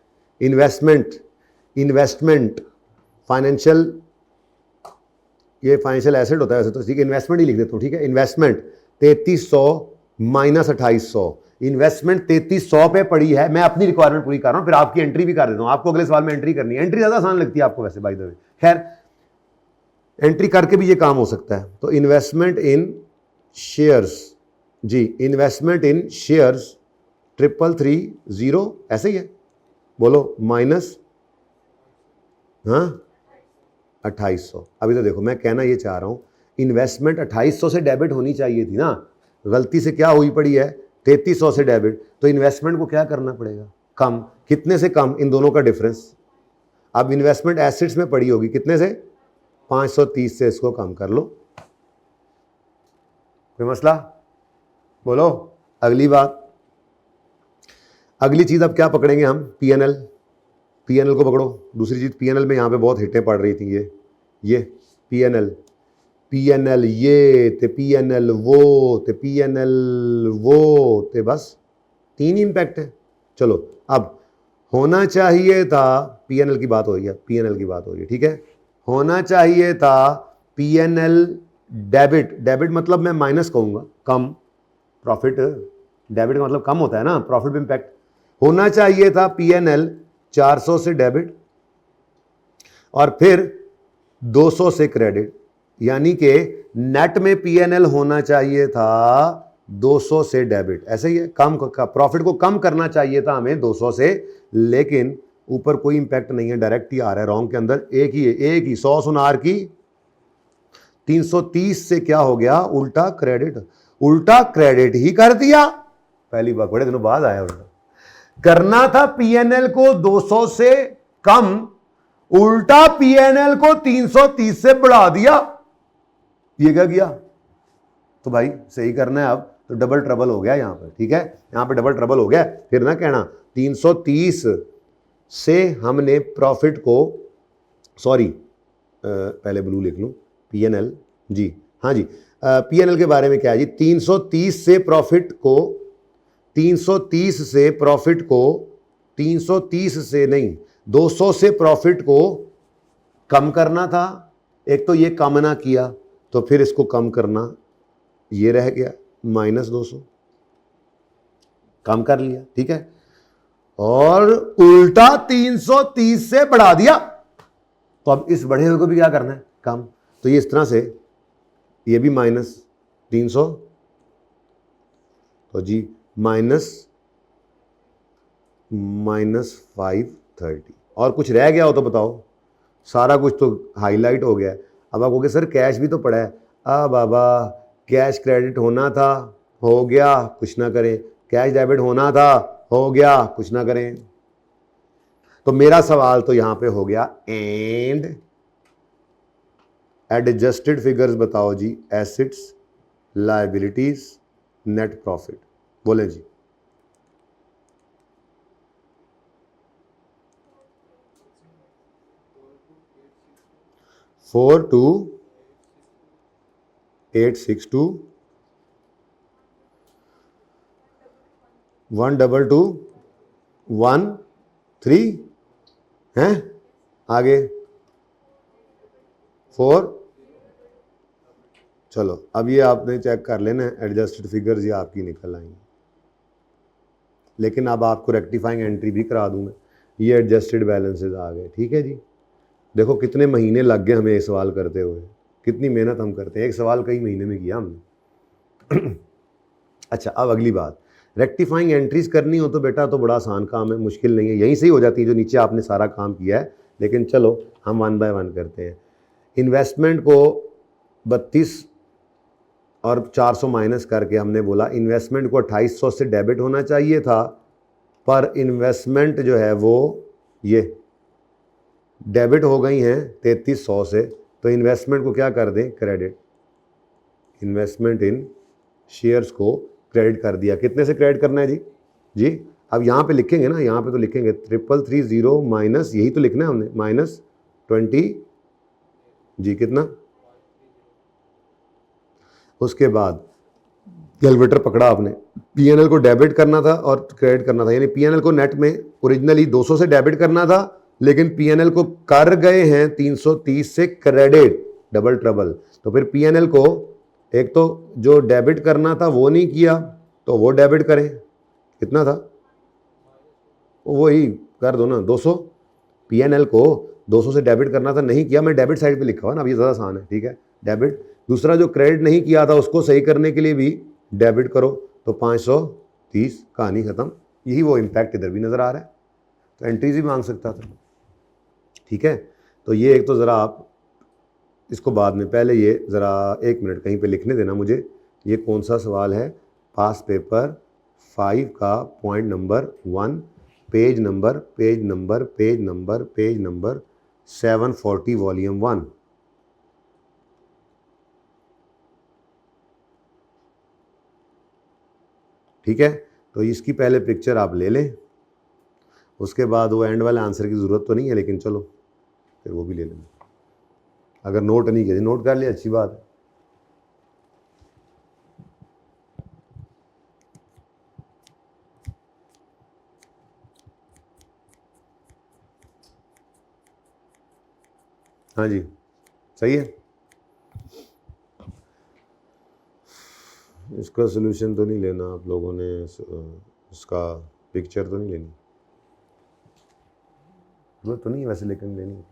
investment financial, ये फाइनेंशियल एसेट होता है वैसे तो, ठीक है, इन्वेस्टमेंट ही लिख देता हूं, ठीक है। इन्वेस्टमेंट 3300 माइनस 2800, इन्वेस्टमेंट 3300 पे पड़ी है, मैं अपनी रिक्वायरमेंट पूरी कर रहा हूं, फिर आपकी एंट्री भी कर देता हूं। आपको अगले सवाल में एंट्री करनी है, एंट्री ज्यादा आसान लगती है आपको वैसे बाय द वे, खैर एंट्री करके भी ये काम हो सकता है। तो इन्वेस्टमेंट इन शेयर्स जी, इन्वेस्टमेंट इन शेयर्स 3330, ऐसे ही है, बोलो माइनस 2800। अभी तो देखो मैं कहना ये चाह रहा हूं, इन्वेस्टमेंट 2800 से डेबिट होनी चाहिए थी ना, गलती से क्या हुई पड़ी है 3300 से डेबिट, तो इन्वेस्टमेंट को क्या करना पड़ेगा, कम। कितने से कम, इन दोनों का डिफरेंस। अब इन्वेस्टमेंट एसेट्स में पड़ी होगी कितने से, 530 से इसको कम कर लो, कोई मसला, बोलो। अगली बात, अगली चीज अब क्या पकड़ेंगे हम, पीएनएल को पकड़ो। दूसरी चीज पीएनएल में यहां पे बहुत हिटें पड़ रही थी, ये पीएनएल ये ते पीएनएल वो ते पीएनएल वो ते, बस 3 इंपैक्ट है। चलो, अब होना चाहिए था, पीएनएल की बात हो रही है, पीएनएल की बात हो रही है, ठीक है। होना चाहिए था पीएनएल डेबिट मतलब मैं माइनस कहूंगा, कम प्रॉफिट, डेबिट का मतलब कम होता है ना, प्रॉफिट पे इंपैक्ट। होना चाहिए था पीएनएल 400 से डेबिट और फिर 200 से क्रेडिट, यानी कि नेट में पीएनएल होना चाहिए था 200 से डेबिट, ऐसा ही है, कम प्रॉफिट को कम करना चाहिए था हमें 200 से, लेकिन ऊपर कोई इंपैक्ट नहीं है, डायरेक्ट ही आ रहा है, रॉन्ग के अंदर एक ही 100 सुनार की 330 से क्या हो गया, उल्टा क्रेडिट ही कर दिया। पहली बार बड़े दिनों बाद आया उल्टा, करना था पीएनएल को 200 से कम, उल्टा पीएनएल को 330 से बढ़ा दिया। ये क्या किया? तो भाई सही करना है अब, तो डबल ट्रबल हो गया यहां पर, ठीक है, यहां पर डबल ट्रबल हो गया। फिर ना कहना 330 से हमने प्रॉफिट को, सॉरी पहले ब्लू लिख लूं, पीएनएल जी, हाँ जी, पीएनएल के बारे में क्या है जी, 330 से प्रॉफिट को 330 से नहीं 200 से प्रॉफिट को कम करना था। एक तो ये कम ना किया, तो फिर इसको कम करना, ये रह गया -200, कम कर लिया, ठीक है, और उल्टा 330 से बढ़ा दिया। तो अब इस बढ़े हुए को भी क्या करना है, कम। तो ये इस तरह से, ये भी -300, तो जी -530। और कुछ रह गया हो तो बताओ, सारा कुछ तो हाईलाइट हो गया है। अब आप कहोगे सर कैश भी तो पड़ा है, बाबा कैश क्रेडिट होना था, हो गया, कुछ ना करें, कैश डेबिट होना था, हो गया, कुछ ना करें। तो मेरा सवाल तो यहां पे हो गया, एंड एडजस्टेड फिगर्स बताओ जी, एसेट्स, लायबिलिटीज, नेट प्रॉफिट, बोले जी। फोर टू 862 122 13 हैं, आगे 4। चलो अब ये आपने चेक कर लेना, एडजस्टेड फिगर्स ये आपकी निकल आएंगी, लेकिन अब आपको रेक्टिफाइंग एंट्री भी करा दूंगा। ये एडजस्टेड बैलेंसेस आ गए, ठीक है जी। देखो कितने महीने लग गए हमें ये सवाल करते हुए, कितनी मेहनत हम करते हैं, एक सवाल कई महीने में किया हमने। अच्छा, अब अगली बात, रेक्टिफाइंग एंट्रीज करनी हो तो बेटा तो बड़ा आसान काम है, मुश्किल नहीं है, यहीं से ही हो जाती है जो नीचे आपने सारा काम किया है। लेकिन चलो हम 1 बाय 1 करते हैं। इन्वेस्टमेंट को 32 और 400 माइनस करके हमने बोला इन्वेस्टमेंट को 2800 से डेबिट होना चाहिए था, पर इन्वेस्टमेंट जो है वो ये डेबिट हो गई हैं 3300 से, तो इन्वेस्टमेंट को क्या कर दें, क्रेडिट। इन्वेस्टमेंट इन शेयर्स को क्रेडिट कर दिया। कितने से क्रेडिट करना है जी? जी अब यहाँ पे लिखेंगे ना, यहाँ पे तो लिखेंगे 3330 माइनस, यही तो लिखना है हमने, -20 जी, कितना, उसके बाद कैलकुलेटर पकड़ा आपने, पीएनएल को डेबिट करना था और क्रेडिट करना था, यानी पीएनएल को नेट में ओरिजिनली 200 से डेबिट करना था, लेकिन पीएनएल को कर गए हैं 330 से क्रेडिट, डबल ट्रबल। तो फिर पीएनएल को एक तो जो डेबिट करना था वो नहीं किया, तो वो डेबिट करें, कितना था वही कर दो ना 200। पीएनएल को 200 से डेबिट करना था, नहीं किया, मैं डेबिट साइड पे लिखा हुआ ना, अब ये ज़्यादा आसान है, ठीक है, डेबिट। दूसरा जो क्रेडिट नहीं किया था उसको सही करने के लिए भी डेबिट करो, तो 530, कहानी खत्म। यही वो इम्पैक्ट इधर भी नज़र आ रहा है, तो एंट्रीज भी मांग सकता था, ठीक है। तो ये एक तो ज़रा आप इसको बाद में, पहले ये ज़रा 1 मिनट कहीं पे लिखने देना मुझे, ये कौन सा सवाल है, पास पेपर 5 का point number 1, page number 740 volume 1। ठीक है, तो इसकी पहले पिक्चर आप ले लें, उसके बाद वो एंड वाले आंसर की ज़रूरत तो नहीं है, लेकिन चलो फिर वो भी ले लें। अगर नोट नहीं किया, नोट कर लिया, अच्छी बात है। हाँ जी, सही है। इसका सोल्यूशन तो नहीं लेना आप लोगों ने, इसका पिक्चर तो नहीं लेनी, वो तो नहीं है वैसे, लेकिन लेनी।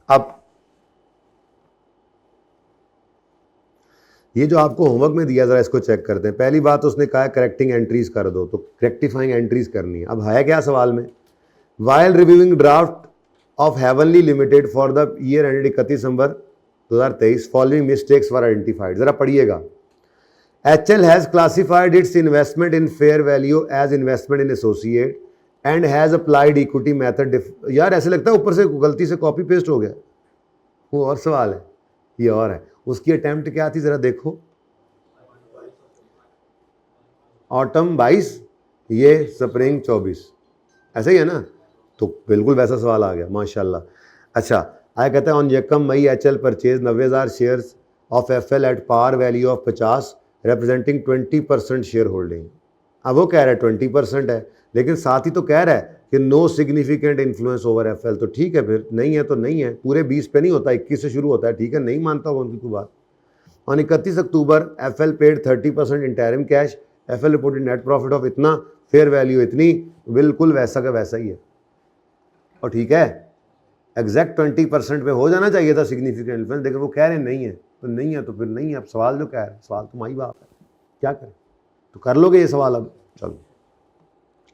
अब ये जो आपको होमवर्क में दिया, ज़रा इसको चेक करते हैं। पहली बात उसने कहा है करेक्टिंग एंट्रीज कर दो, तो रेक्टिफाइंग एंट्रीज करनी है। अब है क्या सवाल में, while reviewing draft of heavenly limited for the year ended 31 December 2023 following mistakes were identified. जरा पढ़िएगा। HL has classified its investment in fair value as investment in associate and has applied equity method। यार ऐसे लगता है ऊपर से गलती से कॉपी पेस्ट हो गया, वो और सवाल है, ये और है। उसकी अटेम्प्ट क्या थी, जरा देखो। ऑटम 22, ये स्प्रिंग 24, ऐसा ही है ना, तो बिल्कुल वैसा सवाल आ गया, माशाल्लाह। अच्छा, आया कहता है ऑन यकम मई HL purchase 90,000 shares of FL at par value of 50 representing 20% share holding. अब वो कह रहा है 20% है, लेकिन साथ ही तो कह रहा है कि no significant influence over FL। तो ठीक है, फिर नहीं है तो नहीं है, पूरे 20 पे नहीं होता, 21 से शुरू होता है, ठीक है, नहीं मानता हूँ उनकी कोई बात। On 31 October FL paid 30% interim cash, FL reported net profit of इतना, फेयर वैल्यू इतनी, बिल्कुल वैसा का वैसा ही है। और ठीक है, एग्जैक्ट 20% में हो जाना चाहिए था सिग्निफिकेंट इन्फ्लुएंस, लेकिन वो कह रहे हैं नहीं है, तो नहीं है तो फिर नहीं है। अब सवाल जो कह रहे हैं, सवाल तो माई बाप है, क्या करें, तो कर लोगे ये सवाल। अब चलो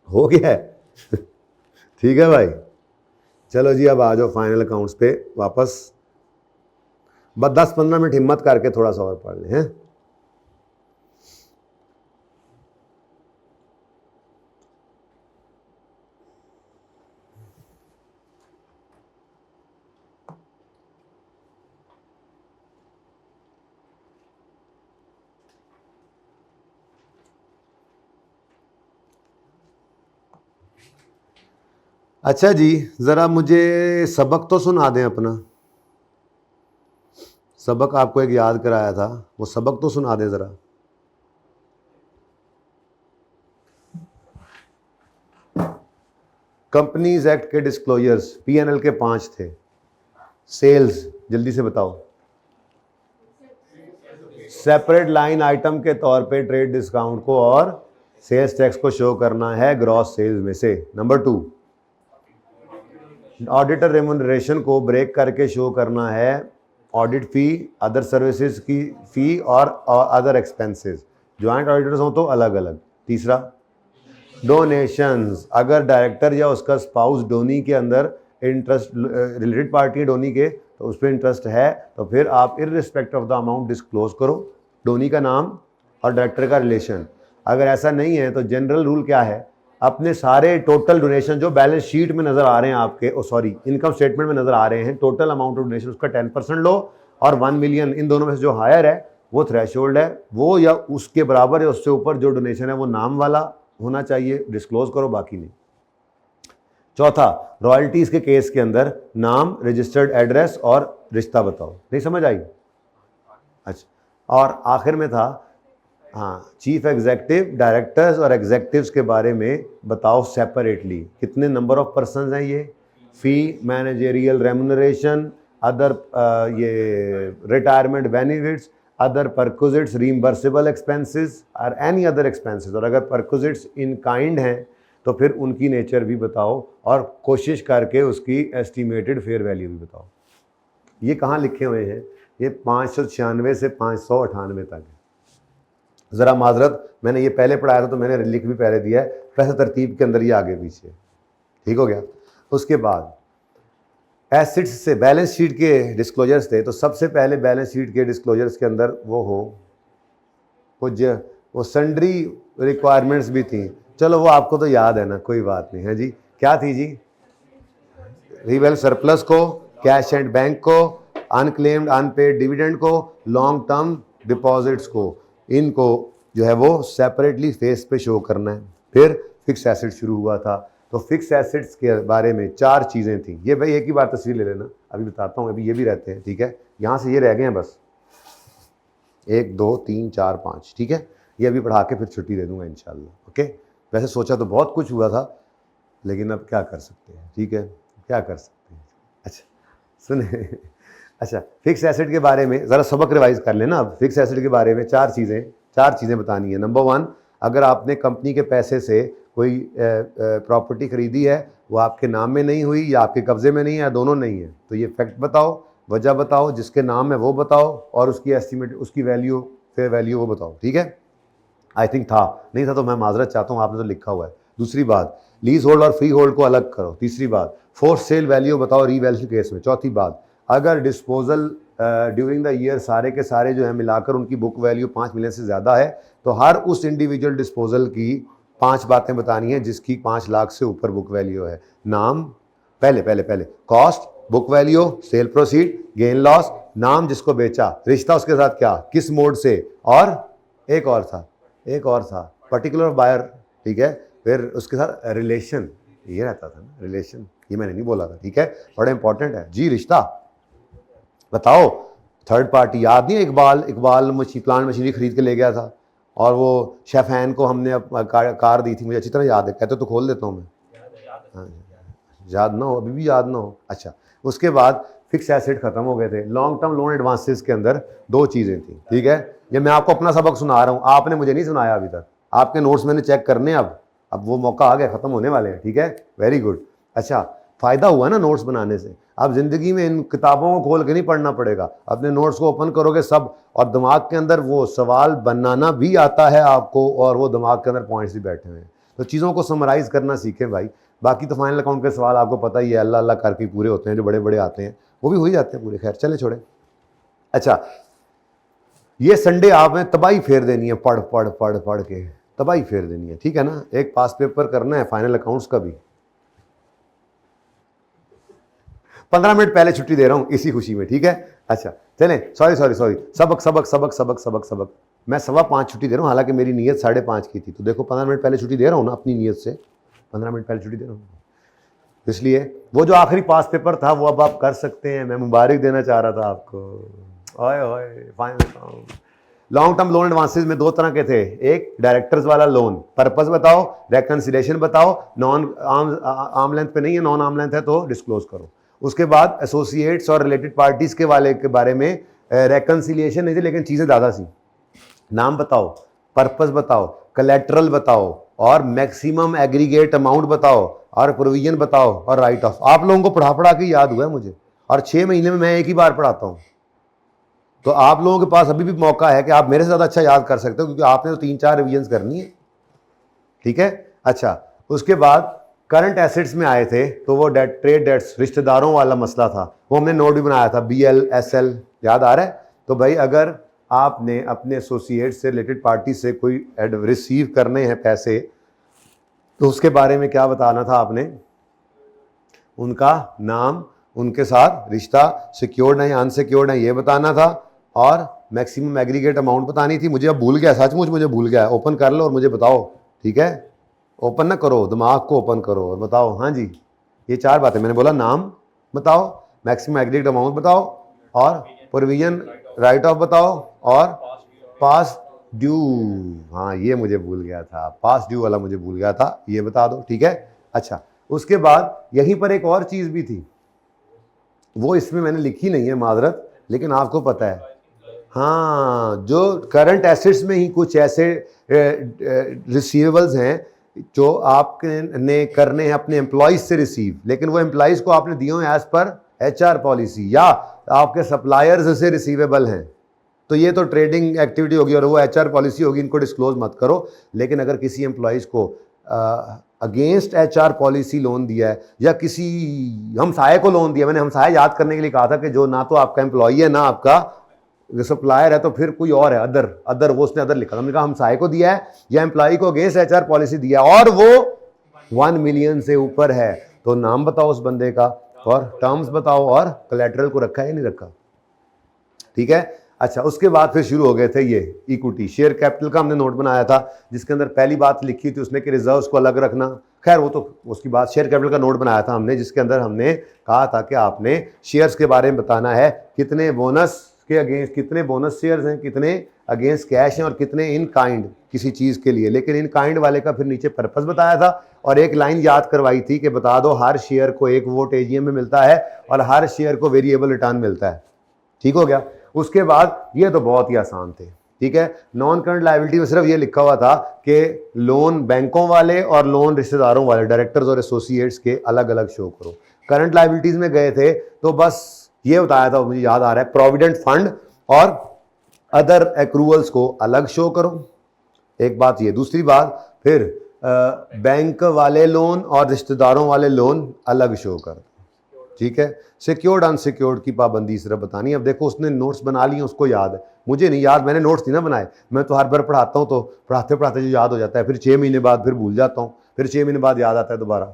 हो गया है ठीक है भाई, चलो जी अब आ जाओ फाइनल अकाउंट्स पे वापस। बस 10-15 मिनट हिम्मत करके थोड़ा सा और पढ़ लें हैं। अच्छा जी, ज़रा मुझे सबक तो सुना दें अपना। सबक आपको एक याद कराया था, वो सबक तो सुना दें ज़रा। कंपनीज एक्ट के डिस्क्लोजर्स PNL के 5 थे। सेल्स जल्दी से बताओ। सेपरेट लाइन आइटम के तौर पे ट्रेड डिस्काउंट को और सेल्स टैक्स को शो करना है ग्रॉस सेल्स में से। नंबर 2, ऑडिटर रेम्यूनरेशन को ब्रेक करके शो करना है ऑडिट फी, अदर सर्विसेज की फी और अदर एक्सपेंसेस। ज्वाइंट ऑडिटर्स हो तो अलग अलग। तीसरा, डोनेशंस, अगर डायरेक्टर या उसका स्पाउस डोनी के अंदर इंटरेस्ट, रिलेटेड पार्टी है डोनी के, तो उस पर इंटरेस्ट है, तो फिर आप इररिस्पेक्ट ऑफ द अमाउंट डिस्क्लोज करो, डोनी का नाम और डायरेक्टर का रिलेशन। अगर ऐसा नहीं है तो जनरल रूल क्या है, अपने सारे टोटल डोनेशन जो बैलेंस शीट में नज़र आ रहे हैं आपके, सॉरी इनकम स्टेटमेंट में नज़र आ रहे हैं, टोटल अमाउंट ऑफ डोनेशन उसका 10% लो, और 1 मिलियन इन दोनों में से जो हायर है वो थ्रेशोल्ड है, वो या उसके बराबर है, उससे ऊपर जो डोनेशन है वो नाम वाला होना चाहिए, डिस्क्लोज करो, बाकी नहीं। चौथा, रॉयल्टीज़ के केस के अंदर नाम, रजिस्टर्ड एड्रेस और रिश्ता बताओ। नहीं समझ आई? अच्छा, और आखिर में था, हाँ, चीफ एग्जेक्टिव, डायरेक्टर्स और एग्जेक्टिव्स के बारे में बताओ सेपरेटली, कितने नंबर ऑफ पर्सन्स हैं ये, फी, मैनेजेरियल रेम्यूनरेशन, अदर ये retirement benefits, other perquisites, reimbursable expenses और एनी अदर एक्सपेंसेस। और अगर परक्विजिट्स इन काइंड हैं तो फिर उनकी नेचर भी बताओ, और कोशिश करके उसकी एस्टिमेटेड फेयर वैल्यू भी बताओ। ये कहाँ लिखे हुए हैं? ये 596 से 598 तक है। ज़रा माजरत, मैंने ये पहले पढ़ाया था तो मैंने लिख भी पहले दिया है, वैसे तरतीब के अंदर ये आगे पीछे, ठीक हो गया। उसके बाद एसेट्स से बैलेंस शीट के डिस्क्लोजर्स थे, तो सबसे पहले बैलेंस शीट के डिस्क्लोजर्स के अंदर वो सन्ड्री रिक्वायरमेंट्स भी थी। चलो वो आपको तो याद है ना, कोई बात नहीं है जी। क्या थी जी? रिवेल सरप्लस को, कैश एंड बैंक को, अनक्लेम्ड अनपेड डिविडेंड को, लॉन्ग टर्म डिपॉजिट्स को, इनको जो है वो सेपरेटली फेस पे शो करना है। फिर फिक्स एसेट शुरू हुआ था, तो फिक्स एसेट्स के बारे में 4 चीज़ें थी। ये भाई एक ही बार तस्वीर ले लेना, अभी बताता हूँ, अभी ये भी रहते हैं, ठीक है। यहाँ से ये रह गए हैं बस, 1 2 3 4 5, ठीक है। ये अभी पढ़ा के फिर छुट्टी दे दूंगा इंशाल्लाह, ओके। वैसे सोचा तो बहुत कुछ हुआ था, लेकिन अब क्या कर सकते हैं, ठीक है, क्या कर सकते हैं। अच्छा सुने अच्छा, फिक्स एसेट के बारे में ज़रा सबक रिवाइज कर लेना। अब फिक्स एसेट के बारे में 4 चीज़ें बतानी है। नंबर 1, अगर आपने कंपनी के पैसे से कोई प्रॉपर्टी खरीदी है, वो आपके नाम में नहीं हुई या आपके कब्ज़े में नहीं है या दोनों नहीं है, तो ये फैक्ट बताओ, वजह बताओ, जिसके नाम है वो बताओ, और उसकी एस्टीमेट, उसकी वैल्यू फेयर वैल्यू वो बताओ, ठीक है। आई थिंक था, नहीं था तो मैं माजरत चाहता हूँ, आपने तो लिखा हुआ है। दूसरी बात, लीज होल्ड और फ्री होल्ड को अलग करो। तीसरी बात, फोर्स सेल वैल्यू बताओ रीवैल्यू केस में। चौथी बात, अगर डिस्पोजल ड्यूरिंग द ईयर सारे के सारे जो है मिलाकर उनकी बुक वैल्यू 5 मिलियन से ज़्यादा है तो हर उस इंडिविजुअल डिस्पोजल की 5 बातें बतानी है जिसकी 5 लाख से ऊपर बुक वैल्यू है। नाम, पहले cost, book value, cell proceed, gain loss, नाम जिसको बेचा, रिश्ता उसके साथ क्या, किस मोड से, और एक और था पर्टिकुलर बायर, ठीक है। फिर उसके साथ रिलेशन, ये रहता था ना रिलेशन, ये मैंने नहीं बोला था, ठीक है, बड़ा इंपॉर्टेंट है जी। रिश्ता बताओ, थर्ड पार्टी याद नहीं है, इकबाल प्लांट मशीनरी खरीद के ले गया था और वो शेफैन को हमने कार दी थी, मुझे अच्छी तरह याद है, कहते तो खोल देता हूँ मैं, हाँ, याद ना हो, अभी भी याद ना हो। अच्छा, उसके बाद फिक्स एसेट खत्म हो गए थे। लॉन्ग टर्म लोन एडवांसेस के अंदर 2 चीज़ें थी, ठीक है। ये मैं आपको अपना सबक सुना रहा हूँ, आपने मुझे नहीं सुनाया अभी तक, आपके नोट्स मैंने चेक करने, अब वो मौका आ गया, खत्म होने वाले हैं, ठीक है, वेरी गुड। अच्छा, फ़ायदा हुआ ना नोट्स बनाने से, अब ज़िंदगी में इन किताबों को खोल के नहीं पढ़ना पड़ेगा, अपने नोट्स को ओपन करोगे सब, और दिमाग के अंदर वो सवाल बनाना भी आता है आपको, और वो दिमाग के अंदर पॉइंट्स भी बैठे हुए हैं। तो चीज़ों को समराइज़ करना सीखें भाई। बाकी तो फाइनल अकाउंट के सवाल आपको पता ही है, अल्लाह अल्लाह करके पूरे होते हैं, जो बड़े बड़े आते हैं वो भी हो ही जाते हैं पूरे, खैर चले छोड़े। अच्छा, ये संडे आपने तबाही फेर देनी है, पढ़ के तबाही फेर देनी है, ठीक है ना। एक पास पेपर करना है फाइनल अकाउंट्स का भी। 15 मिनट पहले छुट्टी दे रहा हूं इसी खुशी में, ठीक है। अच्छा चलें, सॉरी, सबक मैं 5:15 छुट्टी दे रहा हूं, हालांकि मेरी नीयत 5:30 की थी, तो देखो 15 मिनट पहले छुट्टी दे रहा हूं ना, अपनी नीयत से 15 मिनट पहले छुट्टी दे रहा हूं, इसलिए वो जो आखिरी पास पेपर था वो अब आप कर सकते हैं। मैं मुबारक देना चाह रहा था आपको। ओए final long term loan advances में 2 तरह के थे, एक डायरेक्टर्स वाला लोन, पर्पस बताओ, रेकंसिलिएशन बताओ, नॉन आर्म लेंथ पे नहीं है, नॉन आर्म लेंथ है तो डिस्क्लोज करो। उसके बाद एसोसिएट्स और रिलेटेड पार्टीज के वाले के बारे में रेकंसिलिएशन नहीं थी, लेकिन चीज़ें ज़्यादा सी, नाम बताओ, पर्पस बताओ, कलेक्ट्रल बताओ, और मैक्सिमम एग्रीगेट अमाउंट बताओ, और प्रोविजन बताओ, और राइट ऑफ। आप लोगों को पढ़ा के याद हुआ है मुझे, और 6 महीने में मैं एक ही बार पढ़ाता हूँ, तो आप लोगों के पास अभी भी मौका है कि आप मेरे से ज़्यादा अच्छा याद कर सकते हो, क्योंकि आपने तो 3-4 रिविजन्स करनी है, ठीक है। अच्छा, उसके बाद करंट एसेट्स में आए थे, तो वो ट्रेड डेट्स, रिश्तेदारों वाला मसला था, वो हमने नोट भी बनाया था, BL SL, याद आ रहा है। तो भाई अगर आपने अपने एसोसिएट से, रिलेटेड पार्टी से कोई रिसीव करने हैं पैसे, तो उसके बारे में क्या बताना था आपने, उनका नाम, उनके साथ रिश्ता, सिक्योर्ड है या अनसिक्योर्ड है ये बताना था, और मैक्सिमम एग्रीगेट अमाउंट बतानी थी। मुझे अब भूल गया, सचमुच मुझे भूल गया, ओपन कर लो और मुझे बताओ, ठीक है। ओपन ना करो, दिमाग को ओपन करो और बताओ। हाँ जी, ये 4 बातें मैंने बोला, नाम बताओ, मैक्सिमम एग्रीगेट अमाउंट बताओ, और प्रोविजन राइट ऑफ बताओ, और पास ड्यू, हाँ ये मुझे भूल गया था, पास ड्यू वाला मुझे भूल गया था, ये बता दो, ठीक है। अच्छा, उसके बाद यहीं पर एक और चीज़ भी थी, वो इसमें मैंने लिखी नहीं है माजरत, लेकिन आपको पता है, हाँ, जो करंट एसेट्स में ही कुछ ऐसे रिसीवेबल्स हैं जो आपके ने करने हैं अपने एम्प्लॉइज से रिसीव, लेकिन वो एम्प्लॉइज को आपने दिए हैं एज पर HR पॉलिसी, या आपके सप्लायर्स से रिसीवेबल हैं, तो ये तो ट्रेडिंग एक्टिविटी होगी और वो HR पॉलिसी होगी, इनको डिस्क्लोज मत करो। लेकिन अगर किसी एम्प्लॉइज को अगेंस्ट HR पॉलिसी लोन दिया है, या किसी हमसाये को लोन दिया, मैंने हमसाया याद करने के लिए कहा था कि जो ना तो आपका एम्प्लॉई है ना आपका सप्लायर है, तो फिर कोई और है, अदर वो उसने अदर लिखा, हमने कहा हमसाये को दिया है या एम्प्लॉई को अगेंस्ट HR पॉलिसी दिया, और वो 1 मिलियन से ऊपर है, तो नाम बताओ उस बंदे का, और टर्म्स बताओ, और कोलैटरल को रखा है नहीं रखा, ठीक है। अच्छा, उसके बाद फिर शुरू हो गए थे ये इक्विटी शेयर कैपिटल का हमने नोट बनाया था, जिसके अंदर पहली बात लिखी थी उसने कि रिजर्व्स को अलग रखना, खैर वो तो उसकी बात, शेयर कैपिटल का नोट बनाया था हमने, जिसके अंदर हमने कहा था कि आपने शेयर्स के बारे में बताना है, कितने बोनस के अगेंस्ट, कितने बोनस शेयर्स हैं, कितने अगेंस्ट कैश हैं, और कितने इन काइंड किसी चीज़ के लिए। लेकिन इन काइंड वाले का फिर नीचे पर्पस बताया था, और एक लाइन याद करवाई थी कि बता दो हर शेयर को 1 वोट AGM में मिलता है, और हर शेयर को वेरिएबल रिटर्न मिलता है, ठीक हो गया। उसके बाद ये तो बहुत ही आसान थे, ठीक है। नॉन करंट लायबिलिटी में सिर्फ ये लिखा हुआ था कि लोन बैंकों वाले और लोन रिश्तेदारों वाले, डायरेक्टर्स और एसोसिएट्स के अलग अलग शो करो। करंट लायबिलिटीज में गए थे तो बस ये बताया था, मुझे याद आ रहा है, प्रोविडेंट फंड और अदर एक्रूअल्स को अलग शो करो, एक बात ये। दूसरी बात फिर बैंक वाले लोन और रिश्तेदारों वाले लोन अलग शो कर, ठीक है। सिक्योर्ड अनसिक्योर्ड की पाबंदी सिर्फ बतानी। अब देखो उसने नोट्स बना लिए, उसको याद है, मुझे नहीं याद, मैंने नोट्स नहीं ना बनाए। मैं तो हर बार पढ़ाता हूँ तो पढ़ाते पढ़ाते जो याद हो जाता है, फिर 6 महीने बाद फिर भूल जाता हूँ, फिर 6 महीने बाद याद आता है दोबारा,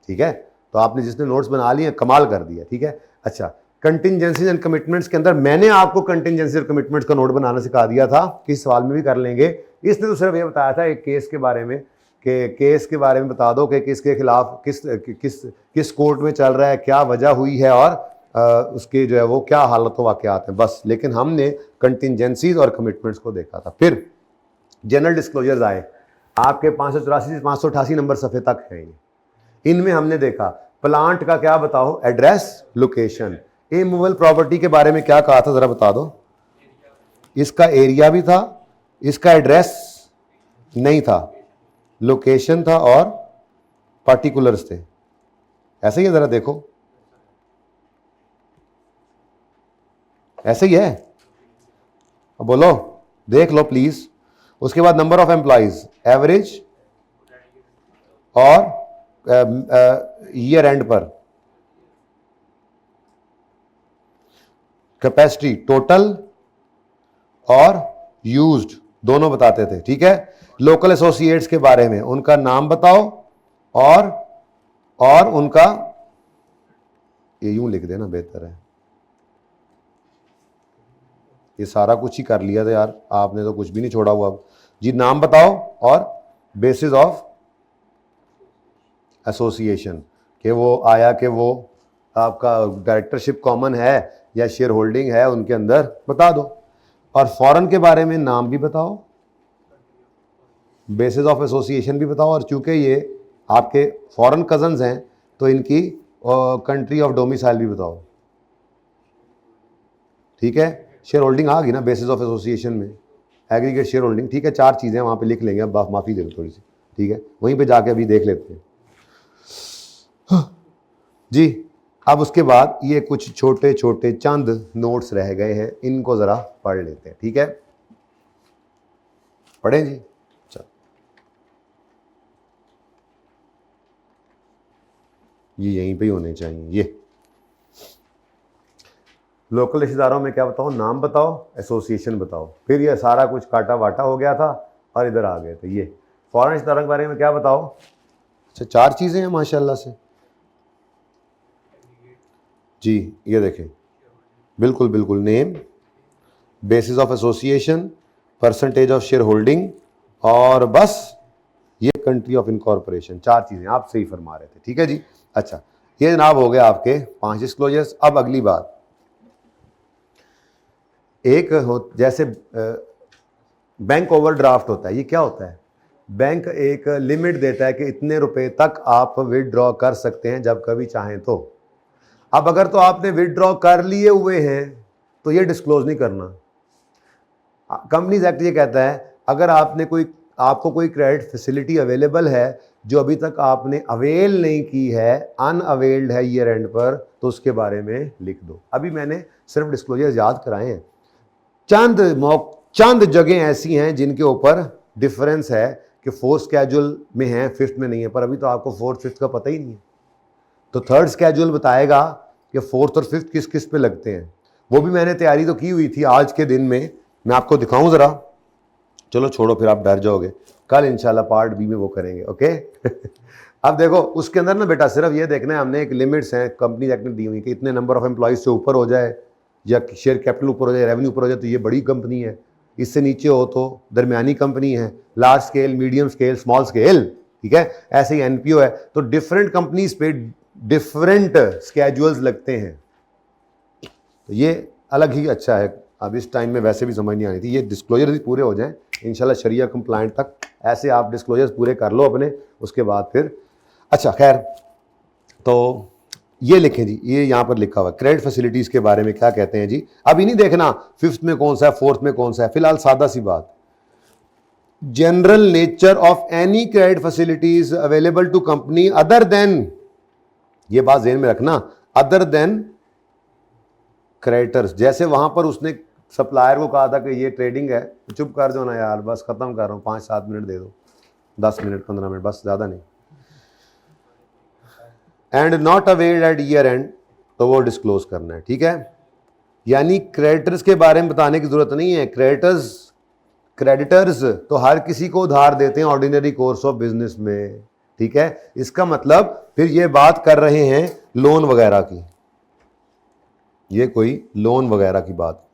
ठीक है। तो आपने जिसने नोट्स बना लिए कमाल कर दिया, ठीक है। अच्छा, कंटिजेंसीज एंड कमिटमेंट्स के अंदर मैंने आपको कंटिजेंसी और कमिटमेंट्स का नोट बनाना सिखा दिया था कि इस सवाल में भी कर लेंगे। इसने तो सिर्फ ये बताया था एक केस के बारे में, कि केस के बारे में बता दो कि किसके खिलाफ किस कोर्ट में चल रहा है, क्या वजह हुई है और उसके जो है वो क्या हालत वाक़यात हैं, बस। लेकिन हमने कंटिजेंसीज और कमिटमेंट्स को देखा था। फिर जनरल डिस्क्लोजर्स आए, आपके 584 से 588 नंबर सफ़े तक हैं ये। इनमें हमने देखा प्लांट का क्या बताओ, एड्रेस, लोकेशन। इमूवेबल प्रॉपर्टी के बारे में क्या कहा था जरा बता दो। इसका एरिया भी था, इसका एड्रेस नहीं था, लोकेशन था और पार्टिकुलर्स थे, ऐसे ही है, जरा देखो ऐसे ही है, अब बोलो, देख लो प्लीज। उसके बाद नंबर ऑफ एम्प्लॉइज, एवरेज और ईयर एंड पर, कैपेसिटी टोटल और यूज्ड दोनों बताते थे, ठीक है। लोकल एसोसिएट्स के बारे में उनका नाम बताओ और उनका, ये यूं लिख देना बेहतर है, ये सारा कुछ ही कर लिया था यार आपने, तो कुछ भी नहीं छोड़ा हुआ जी। नाम बताओ और बेसिस ऑफ एसोसिएशन, कि वो आया कि वो आपका डायरेक्टरशिप कॉमन है या शेयर होल्डिंग है उनके अंदर, बता दो। और फॉरेन के बारे में नाम भी बताओ, बेसिस ऑफ एसोसिएशन भी बताओ, और चूंकि ये आपके फॉरेन कजन्स हैं तो इनकी कंट्री ऑफ डोमिसाइल भी बताओ, ठीक है। शेयर होल्डिंग आ गई ना बेसिस ऑफ एसोसिएशन में, एग्रीगेट शेयर होल्डिंग, ठीक है। 4 चीज़ें वहाँ पे लिख लेंगे, अब माफ़ी दे दो थोड़ी सी, ठीक है। वहीं पे जाके अभी देख लेते हैं जी। अब उसके बाद ये कुछ छोटे छोटे चंद नोट्स रह गए हैं, इनको ज़रा पढ़ लेते हैं, ठीक है। पढ़ें जी, चल। ये यहीं पे ही होने चाहिए। ये लोकल रिश्तेदारों में क्या बताओ, नाम बताओ, एसोसिएशन बताओ। फिर ये सारा कुछ काटा वाटा हो गया था और इधर आ गए थे। ये फॉरेन रिश्तेदारों के बारे में क्या बताओ। अच्छा, 4 चीज़ें हैं माशाल्लाह से जी। ये देखें, बिल्कुल बिल्कुल, name, basis of association, percentage of share holding और बस ये कंट्री ऑफ इनकॉर्पोरेशन। 4 चीज़ें आप सही फरमा रहे थे, ठीक है जी। अच्छा, ये जनाब हो गया आपके 5 डिस्क्लोजर्स। अब अगली बात, एक हो जैसे बैंक ओवरड्राफ्ट होता है। ये क्या होता है, बैंक एक लिमिट देता है कि इतने रुपए तक आप विदड्रॉ कर सकते हैं जब कभी चाहें तो। अब अगर तो आपने विदड्रॉ कर लिए हुए हैं तो ये डिस्क्लोज नहीं करना। कंपनीज एक्ट ये कहता है अगर आपको कोई क्रेडिट फैसिलिटी अवेलेबल है जो अभी तक आपने अवेल नहीं की है, अनअवेल्ड है ईयर एंड पर, तो उसके बारे में लिख दो। अभी मैंने सिर्फ डिस्क्लोजर याद कराए हैं। चंद जगह ऐसी हैं जिनके ऊपर डिफरेंस है कि 4th स्केड्यूल में है, 5th में नहीं है, पर अभी तो आपको 4th 5th का पता ही नहीं है। तो 3rd स्केड्यूल बताएगा कि 4th और 5th किस किस पे लगते हैं। वो भी मैंने तैयारी तो की हुई थी आज के दिन में, मैं आपको दिखाऊं ज़रा। चलो छोड़ो, फिर आप डर जाओगे, कल इंशाल्लाह पार्ट बी में वो करेंगे, ओके। अब देखो उसके अंदर ना बेटा सिर्फ ये देखना है हमने, एक लिमिट्स हैं कंपनी एक्ट में दी हुई कि इतने नंबर ऑफ एम्प्लॉइज से ऊपर हो जाए या शेयर कैपिटल ऊपर हो जाए, रेवेन्यू ऊपर हो जाए तो ये बड़ी कंपनी है, इससे नीचे हो तो दरमियानी कंपनी है, large scale, medium scale, small scale, ठीक है। ऐसे ही एनपीओ है। तो डिफरेंट कंपनीज पे डिफरेंट स्केड्यूल्स लगते हैं, तो ये अलग ही अच्छा है। अब इस टाइम में वैसे भी समझ नहीं आनी थी। ये डिस्क्लोजर पूरे हो जाएं इंशाल्लाह शरिया कंप्लाइंट तक, ऐसे आप डिस्क्लोजर्स पूरे कर लो अपने, उसके बाद फिर अच्छा खैर। तो ये लिखें जी, ये यहाँ पर लिखा हुआ क्रेडिट फैसिलिटीज के बारे में क्या कहते हैं जी। अभी नहीं देखना 5th में कौन सा है, 4th में कौन सा है, फिलहाल सादा सी बात, general nature of any credit facilities available to company other than, ये बात ज़हन में रखना, अदर देन क्रेडिटर्स। जैसे वहां पर उसने सप्लायर को कहा था कि ये ट्रेडिंग है, चुप कर दो ना यार, बस ख़त्म कर रहा हूँ, 5-7 मिनट दे दो, 10 मिनट 15 मिनट, बस ज़्यादा नहीं। And not availed at year end, तो वो डिस्क्लोज करना है, ठीक है। यानी क्रेडिटर्स के बारे में बताने की जरूरत नहीं है। क्रेडिटर्स तो हर किसी को उधार देते हैं ऑर्डिनरी कोर्स ऑफ बिजनेस में, ठीक है। इसका मतलब फिर ये बात कर रहे हैं लोन वगैरह की, ये कोई लोन वगैरह की बात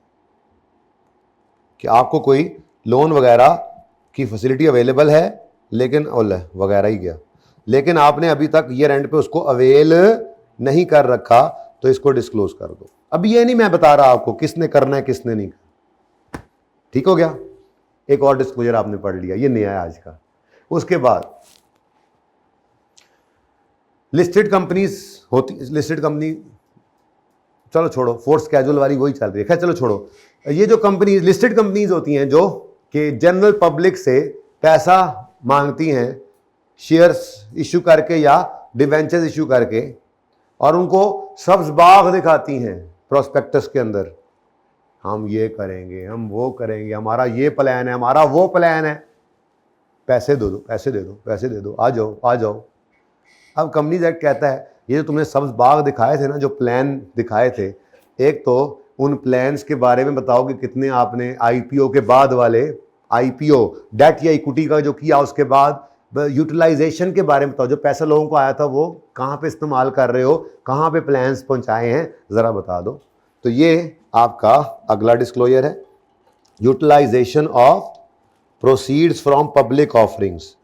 कि आपको कोई लोन वगैरह की फैसिलिटी अवेलेबल है, लेकिन वगैरह ही गया, लेकिन आपने अभी तक ईयर एंड पे उसको अवेल नहीं कर रखा, तो इसको डिस्क्लोज कर दो। अब ये नहीं मैं बता रहा आपको किसने करना है किसने नहीं, ठीक हो गया। एक और डिस्क्लोजर आपने पढ़ लिया, ये नया है आज का। उसके बाद लिस्टेड कंपनीज होती, लिस्टेड कंपनी चलो छोड़ो, फोर्स कैजुअल वाली वही चल रही है, खैर चलो छोड़ो। ये जो कंपनी लिस्टेड कंपनीज होती हैं जो कि जनरल पब्लिक से पैसा मांगती हैं शेयर्स इशू करके या डिवेंचर्स इशू करके, और उनको सब्ज बाग दिखाती हैं प्रोस्पेक्टस के अंदर, हम ये करेंगे, हम वो करेंगे, हमारा ये प्लान है, हमारा वो प्लान है, पैसे दे दो, पैसे दे दो, पैसे दे दो, आ जाओ आ जाओ। अब कंपनीज एक्ट कहता है ये जो तुमने सब्ज बाग दिखाए थे ना, जो प्लान दिखाए थे, एक तो उन प्लान्स के बारे में बताओ कि कितने आपने आईपीओ के बाद वाले, आईपीओ डेट या इक्विटी का जो किया, उसके बाद यूटिलाइजेशन के बारे में बताओ, जो पैसा लोगों को आया था वो कहाँ पे इस्तेमाल कर रहे हो, कहाँ पे प्लान्स पहुँचाए हैं, ज़रा बता दो। तो ये आपका अगला डिस्क्लोजर है, utilisation of proceeds from public offerings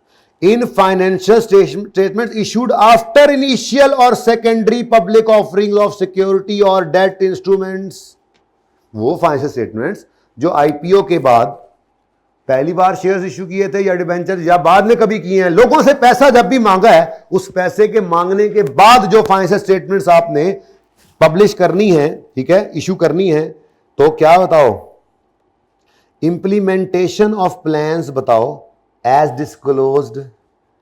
in financial statements issued after initial or secondary public offering of security or debt instruments। वो फाइनेंशियल स्टेटमेंट्स जो आईपीओ के बाद पहली बार शेयर्स इशू किए थे या डिबेंचर या बाद में कभी किए हैं, लोगों से पैसा जब भी मांगा है, उस पैसे के मांगने के बाद जो फाइनेंशियल स्टेटमेंट्स आपने पब्लिश करनी है, ठीक है, इशू करनी है, तो क्या बताओ, इंप्लीमेंटेशन ऑफ प्लान्स बताओ एज डिस्क्लोज्ड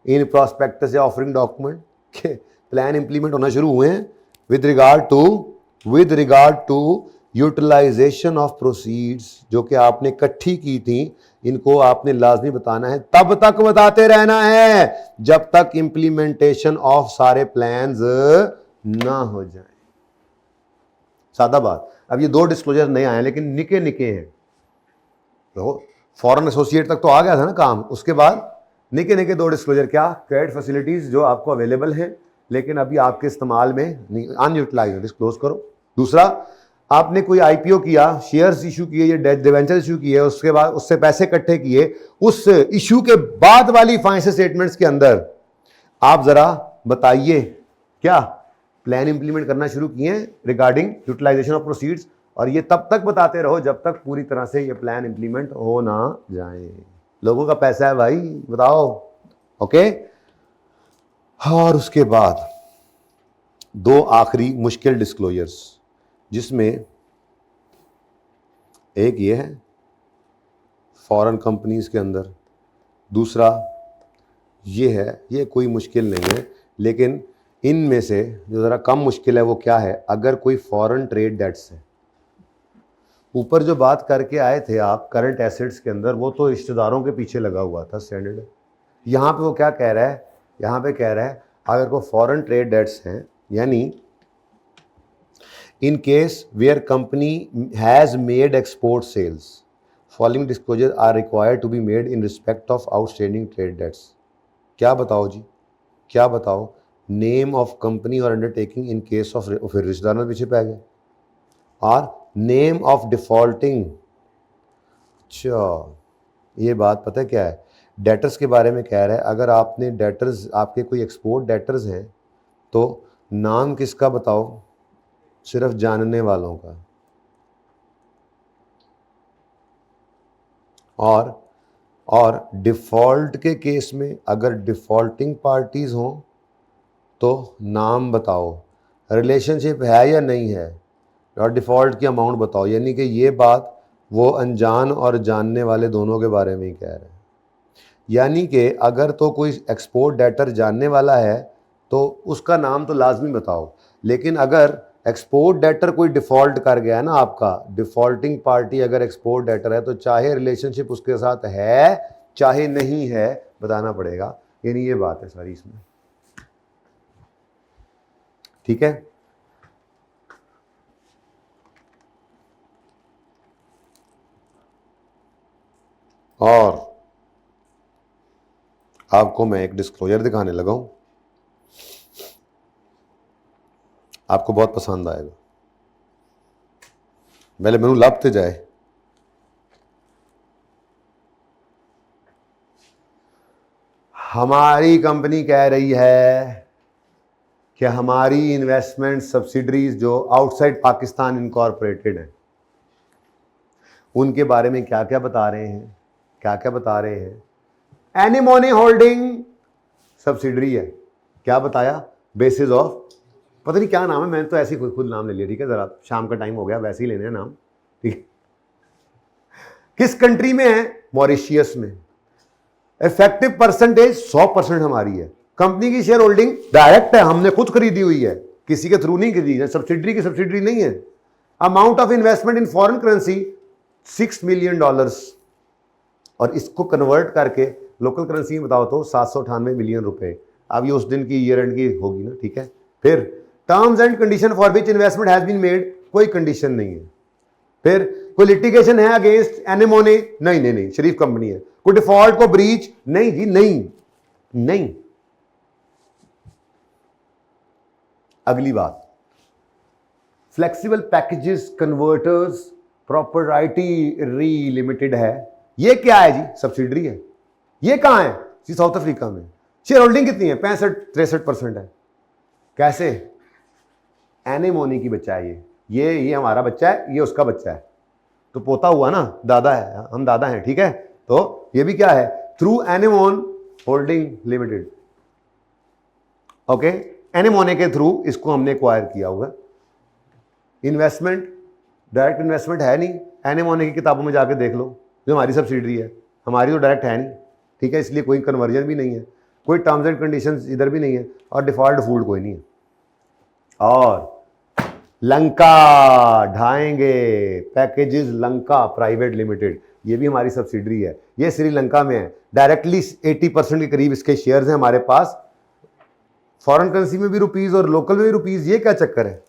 इन प्रॉस्पेक्टस या ऑफरिंग डॉक्यूमेंट के प्लान इंप्लीमेंट होना शुरू हुए हैं with regard to utilisation of proceeds जो कि आपने इकट्ठी की थी, इनको आपने लाजमी बताना है, तब तक बताते रहना है जब तक इंप्लीमेंटेशन ऑफ सारे प्लान्स ना हो जाए। सादा बात। अब ये 2 डिस्क्लोजर नए आए हैं लेकिन निके निके हैं, तो फॉरेन एसोसिएट तक तो आ गया था ना काम, उसके बाद निके निके 2 डिस्क्लोजर, क्या, क्रेडिट फैसिलिटीज जो आपको अवेलेबल हैं लेकिन अभी आपके इस्तेमाल में नहीं, अनयूटिलाइज्ड, डिस्क्लोज करो। दूसरा, आपने कोई आईपीओ किया, शेयर्स इशू किए या डिवेंचर इशू किए, उसके बाद उससे पैसे इकट्ठे किए, उस इशू के बाद वाली फाइनेंशियल स्टेटमेंट्स के अंदर आप जरा बताइए क्या प्लान इंप्लीमेंट करना शुरू किए रिगार्डिंग यूटिलाइजेशन ऑफ प्रोसीड्स, और ये तब तक बताते रहो जब तक पूरी तरह से ये प्लान इंप्लीमेंट हो ना जाए। लोगों का पैसा है भाई, बताओ, ओके। और उसके बाद 2 आखिरी मुश्किल डिस्क्लोजर्स, जिसमें एक ये है फॉरेन कंपनीज के अंदर, दूसरा ये है, ये कोई मुश्किल नहीं है, लेकिन इनमें से जो ज़रा कम मुश्किल है वो क्या है, अगर कोई फॉरेन ट्रेड डेट्स है, ऊपर जो बात करके आए थे आप करंट एसेट्स के अंदर, वो तो रिश्तेदारों के पीछे लगा हुआ था स्टैंडर्ड। यहाँ पे वो क्या कह रहा है, यहाँ पे कह रहा है अगर कोई फॉरेन ट्रेड डेट्स हैं, यानी in case where company has made export sales, following disclosure are required to be made in respect of outstanding trade debts. क्या बताओ जी, क्या बताओ, नेम ऑफ कंपनी और अंडरटेकिंग इन केस ऑफ, फिर रिश्तेदारों पीछे पै गए, और नेम ऑफ डिफॉल्टिंग। अच्छा, ये बात पता है क्या है, डेटर्स के बारे में कह रहा है, अगर आपने डेटर्स, आपके कोई एक्सपोर्ट डेटर्स हैं तो नाम किसका बताओ, सिर्फ जानने वालों का, और डिफ़ॉल्ट के केस में अगर डिफ़ॉल्टिंग पार्टीज़ हों तो नाम बताओ, रिलेशनशिप है या नहीं है, और डिफ़ॉल्ट की अमाउंट बताओ। यानी कि ये बात वो अनजान और जानने वाले दोनों के बारे में ही कह रहे हैं। यानी कि अगर तो कोई एक्सपोर्ट डेटर जानने वाला है तो उसका नाम तो लाजमी बताओ, लेकिन अगर एक्सपोर्ट डेटर कोई डिफॉल्ट कर गया है ना आपका, डिफॉल्टिंग पार्टी अगर एक्सपोर्ट डेटर है तो चाहे रिलेशनशिप उसके साथ है चाहे नहीं है बताना पड़ेगा, यानी ये बात है सारी इसमें, ठीक है। और आपको मैं एक डिस्क्लोजर दिखाने लगा हूं, आपको बहुत पसंद आएगा, पहले मैनू लभते जाए। हमारी कंपनी कह रही है कि हमारी इन्वेस्टमेंट सब्सिडरीज जो आउटसाइड पाकिस्तान इनकॉर्पोरेटेड हैं उनके बारे में क्या क्या बता रहे हैं, क्या क्या बता रहे हैं। एनीमोनी होल्डिंग सब्सिडरी है, क्या बताया, बेसिस ऑफ, पता नहीं क्या नाम है, मैंने तो ऐसे ही खुद नाम ले लिया, ठीक है, जरा शाम का टाइम हो गया, वैसे ही लेने हैं नाम, ठीक है। किस कंट्री में है, मॉरिशियस में। इफेक्टिव परसेंटेज 100% हमारी है। कंपनी की शेयर होल्डिंग डायरेक्ट है, हमने खुद खरीदी हुई है, किसी के थ्रू नहीं खरीदी है, सब्सिडरी की सब्सिडरी नहीं है। Amount of investment in foreign currency $6 million, और इसको कन्वर्ट करके लोकल करेंसी में बताओ तो 798 मिलियन रुपए। अब ये उस दिन की ईयर एंड की होगी ना, ठीक है। फिर terms and condition for which investment has been made, कोई कंडीशन नहीं है। फिर कोई लिटिगेशन है अगेंस्ट एनेमोनी, नहीं नहीं नहीं, शरीफ कंपनी है। कोई डिफॉल्ट को ब्रीच, नहीं जी नहीं नहीं। अगली बात, फ्लेक्सिबल पैकेजेस कन्वर्टर्स प्रॉपर्टी री लिमिटेड है, ये क्या है जी, सब्सिडरी है। ये कहां है जी, साउथ अफ्रीका में। शेयर होल्डिंग कितनी है, 65-63% है। कैसे, एनेमोनी की बच्चा है ये हमारा बच्चा है, ये उसका बच्चा है, तो पोता हुआ ना, दादा है, हम दादा हैं, ठीक है। तो ये भी क्या है, थ्रू एनेमोन होल्डिंग लिमिटेड, ओके, एनेमोने के थ्रू इसको हमने एक्वायर किया हुआ। इन्वेस्टमेंट, डायरेक्ट इन्वेस्टमेंट है नहीं, एनेमोने की किताबों में जाके देख लो, जो हमारी सब्सिडरी है, हमारी तो डायरेक्ट है नहीं, ठीक है, इसलिए कोई कन्वर्जन भी नहीं है, कोई टर्म्स एंड कंडीशंस इधर भी नहीं है, और डिफॉल्ट फूड कोई नहीं है। और लंका ढाएंगे पैकेजेस लंका प्राइवेट लिमिटेड, ये भी हमारी सब्सिडरी है, ये श्रीलंका में है। डायरेक्टली 80% के करीब इसके शेयर्स हैं हमारे पास, फॉरेन करेंसी में भी रुपीज और लोकल में भी रुपीज, ये क्या चक्कर है।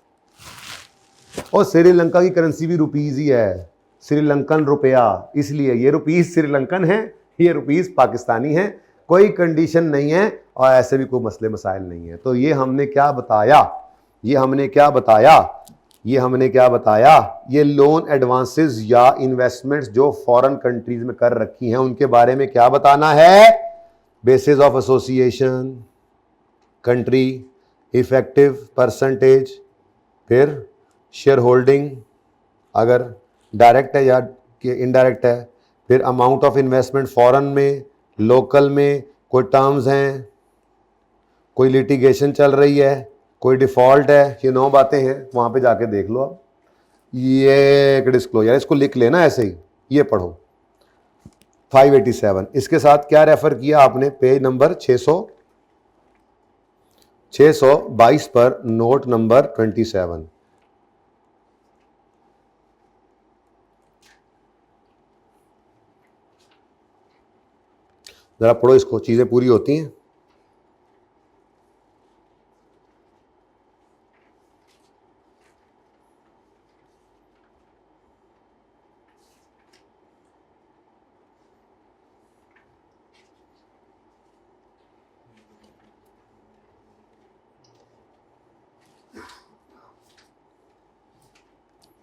और श्रीलंका की करेंसी भी रुपीज ही है, श्रीलंकन रुपया, इसलिए ये रुपीज श्रीलंकन है, ये रुपीज पाकिस्तानी है, कोई कंडीशन नहीं है और ऐसे भी कोई मसले मसाइल नहीं है। तो ये हमने क्या बताया, ये हमने क्या बताया, ये हमने क्या बताया, ये लोन एडवांसेस या इन्वेस्टमेंट्स जो फॉरेन कंट्रीज में कर रखी हैं उनके बारे में क्या बताना है, basis of association, country, effective percentage, फिर शेयर होल्डिंग अगर डायरेक्ट है या इनडायरेक्ट है, फिर अमाउंट ऑफ इन्वेस्टमेंट फॉरेन में, लोकल में, कोई टर्म्स हैं, कोई लिटिगेशन चल रही है, कोई डिफॉल्ट है, ये 9 बातें हैं, वहां पे जाके देख लो आप। ये एक डिस्क्लोजर, इसको लिख लेना ऐसे ही, ये पढ़ो 587, इसके साथ क्या रेफर किया आपने, पेज नंबर 622 पर नोट नंबर 27। जरा पढ़ो इसको, चीजें पूरी होती हैं।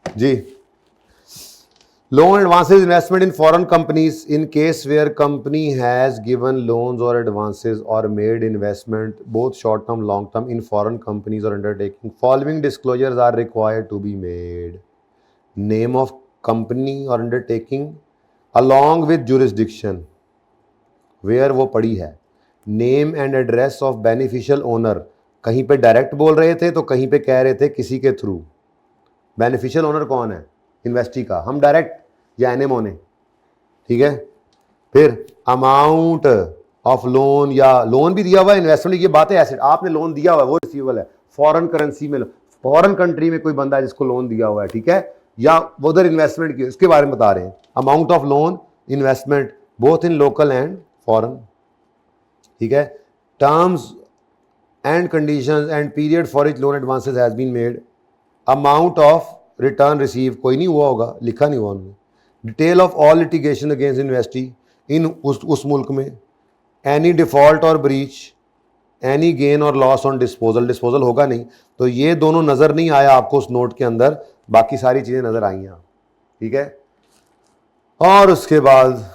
जी, loan advances investment in foreign companies in case where company has given loans or advances or made investment both short term long term in foreign companies or undertaking, following disclosures are required to be made: name of company or undertaking along with jurisdiction where वो पड़ी है, name and address of beneficial owner, कहीं पे direct बोल रहे थे तो कहीं पे कह रहे थे किसी के थ्रू। बेनिफिशियल ओनर कौन है, इन्वेस्टी का, हम डायरेक्ट या एनेमोने, ठीक है। फिर अमाउंट ऑफ लोन, या लोन भी दिया हुआ है, इन्वेस्टमेंट, ये बात है एसेट, आपने लोन दिया हुआ है वो रिसीवेबल है, फॉरेन करेंसी में फॉरेन कंट्री में कोई बंदा है जिसको लोन दिया हुआ है, ठीक है, या वो उधर इन्वेस्टमेंट की, इसके बारे में बता रहे हैं। Amount of loan investment both in local and foreign, ठीक है। Terms and conditions and period for each loan advances has been made. Amount of return receive, कोई नहीं हुआ होगा, लिखा नहीं हुआ उन्होंने। Detail of all litigation against investee in उस मुल्क में। एनी डिफॉल्ट और ब्रीच, एनी गेन और लॉस ऑन डिस्पोजल, डिस्पोजल होगा नहीं, तो ये दोनों नज़र नहीं आया आपको उस नोट के अंदर, बाकी सारी चीज़ें नज़र आई हैं, ठीक है। और उसके बाद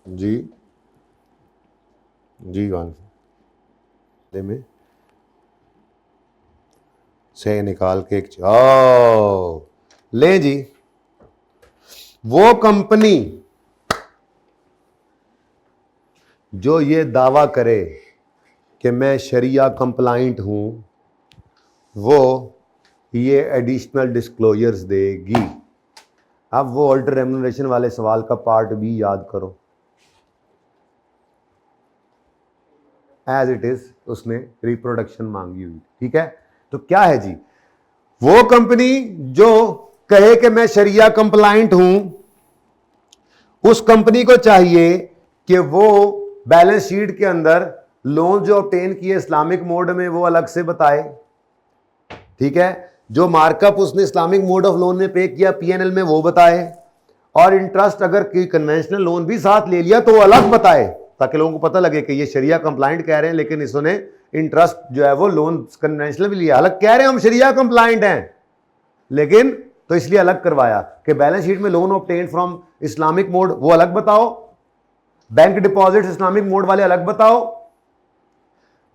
जी जी कौन में से निकाल के एक ले जी, वो कंपनी जो ये दावा करे कि मैं शरिया कंप्लाइंट हूं, वो ये एडिशनल डिस्क्लोजर्स देगी। अब वो ऑल्टर रेम्यूनरेशन वाले सवाल का पार्ट भी याद करो, एज इट इज उसने रिप्रोडक्शन मांगी हुई, ठीक है। तो क्या है जी, वो कंपनी जो कहे कि मैं शरिया कंप्लाइंट हूं, उस कंपनी को चाहिए कि वो बैलेंस शीट के अंदर लोन जो ऑब्टेन किए इस्लामिक मोड में वो अलग से बताए, ठीक है। जो मार्कअप उसने इस्लामिक मोड ऑफ लोन में पे किया पीएनएल में वो बताए, और इंटरेस्ट अगर कोई कन्वेंशनल लोन भी साथ ले लिया तो वो अलग बताए, ताकि लोगों को पता लगे कि ये शरिया कंप्लाइंट कह रहे हैं, लेकिन इसने इंटरेस्ट जो है वो लोन कन्वेंशनल भी लिया। अलग कह रहे हैं हम शरिया कंप्लाइंट हैं, लेकिन तो इसलिए अलग करवाया कि बैलेंस शीट में loan obtain from Islamic mode वो अलग बताओ, बैंक डिपॉजिट इस्लामिक मोड वाले अलग बताओ,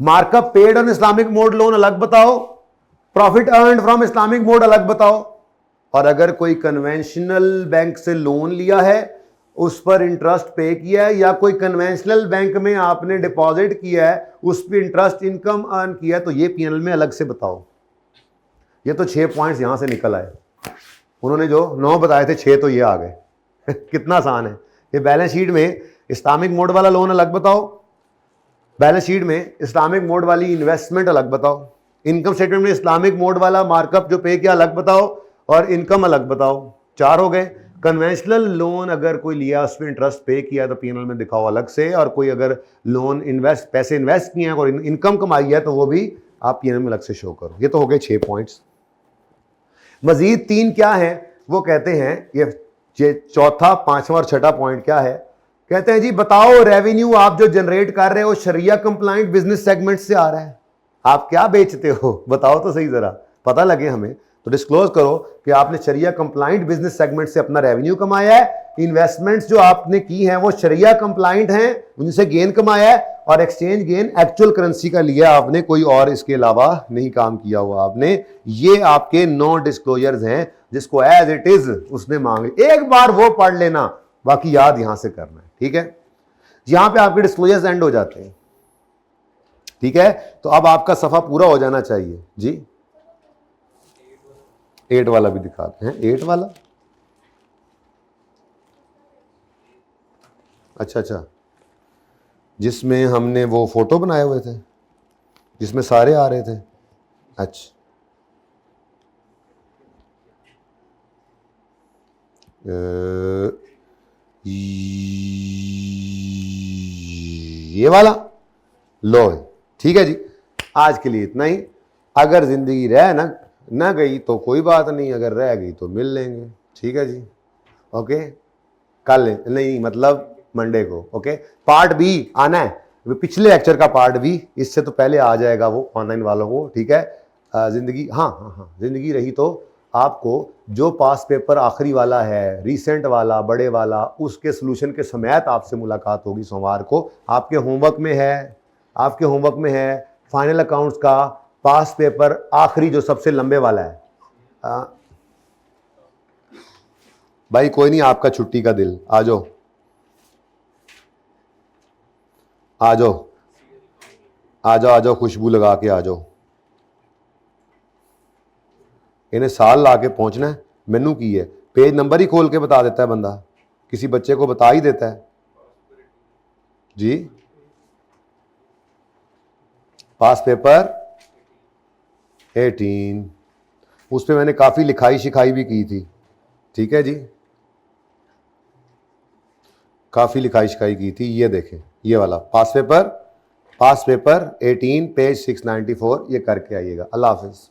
markup paid on Islamic mode loan अलग बताओ, profit earned from Islamic mode अलग बताओ। और अगर कोई कन्वेंशनल बैंक से लोन लिया है, उस पर इंटरेस्ट पे किया है, या कोई कन्वेंशनल बैंक में आपने डिपॉजिट किया है, उस पर इंटरेस्ट इनकम अर्न किया है, तो ये पीएनएल में अलग से बताओ। ये तो 6 पॉइंट्स यहां से निकल आए, उन्होंने जो 9 बताए थे 6 तो ये आ गए कितना आसान है। ये बैलेंस शीट में इस्लामिक मोड वाला लोन अलग बताओ, बैलेंस शीट में इस्लामिक मोड वाली इन्वेस्टमेंट अलग बताओ, इनकम स्टेटमेंट में इस्लामिक मोड वाला मार्कअप जो पे किया अलग बताओ, और इनकम अलग बताओ। 4 हो गए। कन्वेंशनल लोन अगर कोई लिया, उस पर इंटरेस्ट पे किया तो पीएनएल में दिखाओ अलग से, और कोई अगर लोन पैसे इन्वेस्ट किए हैं और इनकम कमाई है तो वो भी आप पीएनएल में अलग से शो करो। ये तो हो गए 6 पॉइंट्स। मजीद 3 क्या है, वो कहते हैं, ये चौथा, 5वां और 6वां पॉइंट क्या है, कहते हैं जी बताओ रेवेन्यू आप जो जनरेट कर रहे हो शरिया कंप्लाइंट बिजनेस सेगमेंट से आ रहा है, आप क्या बेचते हो बताओ तो सही, जरा पता लगे हमें। तो डिस्क्लोज करो कि आपने शरिया कंप्लाइंट बिजनेस सेगमेंट से अपना रेवेन्यू कमाया है, इन्वेस्टमेंट्स जो आपने की हैं वो शरिया कंप्लाइंट हैं, उनसे गेन कमाया है, और एक्सचेंज गेन एक्चुअल करेंसी का लिया आपने, कोई और इसके अलावा नहीं काम किया हुआ आपने। ये आपके 9 डिस्क्लोजर्स हैं जिसको एज इट इज उसने मांगे। एक बार वो पढ़ लेना, बाकी याद यहां से करना है, ठीक है। यहां पे आपके डिस्क्लोजर्स एंड हो जाते हैं, ठीक है। तो अब आपका सफा पूरा हो जाना चाहिए जी। 8 वाला भी दिखाते हैं। 8 वाला, अच्छा, जिसमें हमने वो फोटो बनाए हुए थे, जिसमें सारे आ रहे थे, अच्छा ये वाला लो, ठीक है जी। आज के लिए इतना ही। अगर जिंदगी रह ना गई तो कोई बात नहीं, अगर रह गई तो मिल लेंगे, ठीक है जी। ओके, कल नहीं मतलब मंडे को, ओके। पार्ट बी आना है, पिछले लेक्चर का पार्ट बी, इससे तो पहले आ जाएगा वो ऑनलाइन वालों को, ठीक है। जिंदगी, हाँ, जिंदगी रही तो आपको जो पास पेपर आखिरी वाला है, रीसेंट वाला, बड़े वाला, उसके सोल्यूशन के समेत आपसे मुलाकात होगी सोमवार को। आपके होमवर्क में है फाइनल अकाउंट्स का पास पेपर आखिरी जो सबसे लंबे वाला है। भाई कोई नहीं, आपका छुट्टी का दिल, आ जाओ आ जाओ, खुशबू लगा के आ जाओ। इन्हें साल ला के पहुँचना है। मैनू की है, पेज नंबर ही खोल के बता देता है बंदा, किसी बच्चे को बता ही देता है जी। पास पेपर 18, उस पर मैंने काफ़ी लिखाई शिखाई भी की थी, ठीक है जी, काफ़ी लिखाई शिखाई की थी। ये देखें, ये वाला पास पेपर 18 पेज 694, ये करके आइएगा। अल्लाह हाफिज़।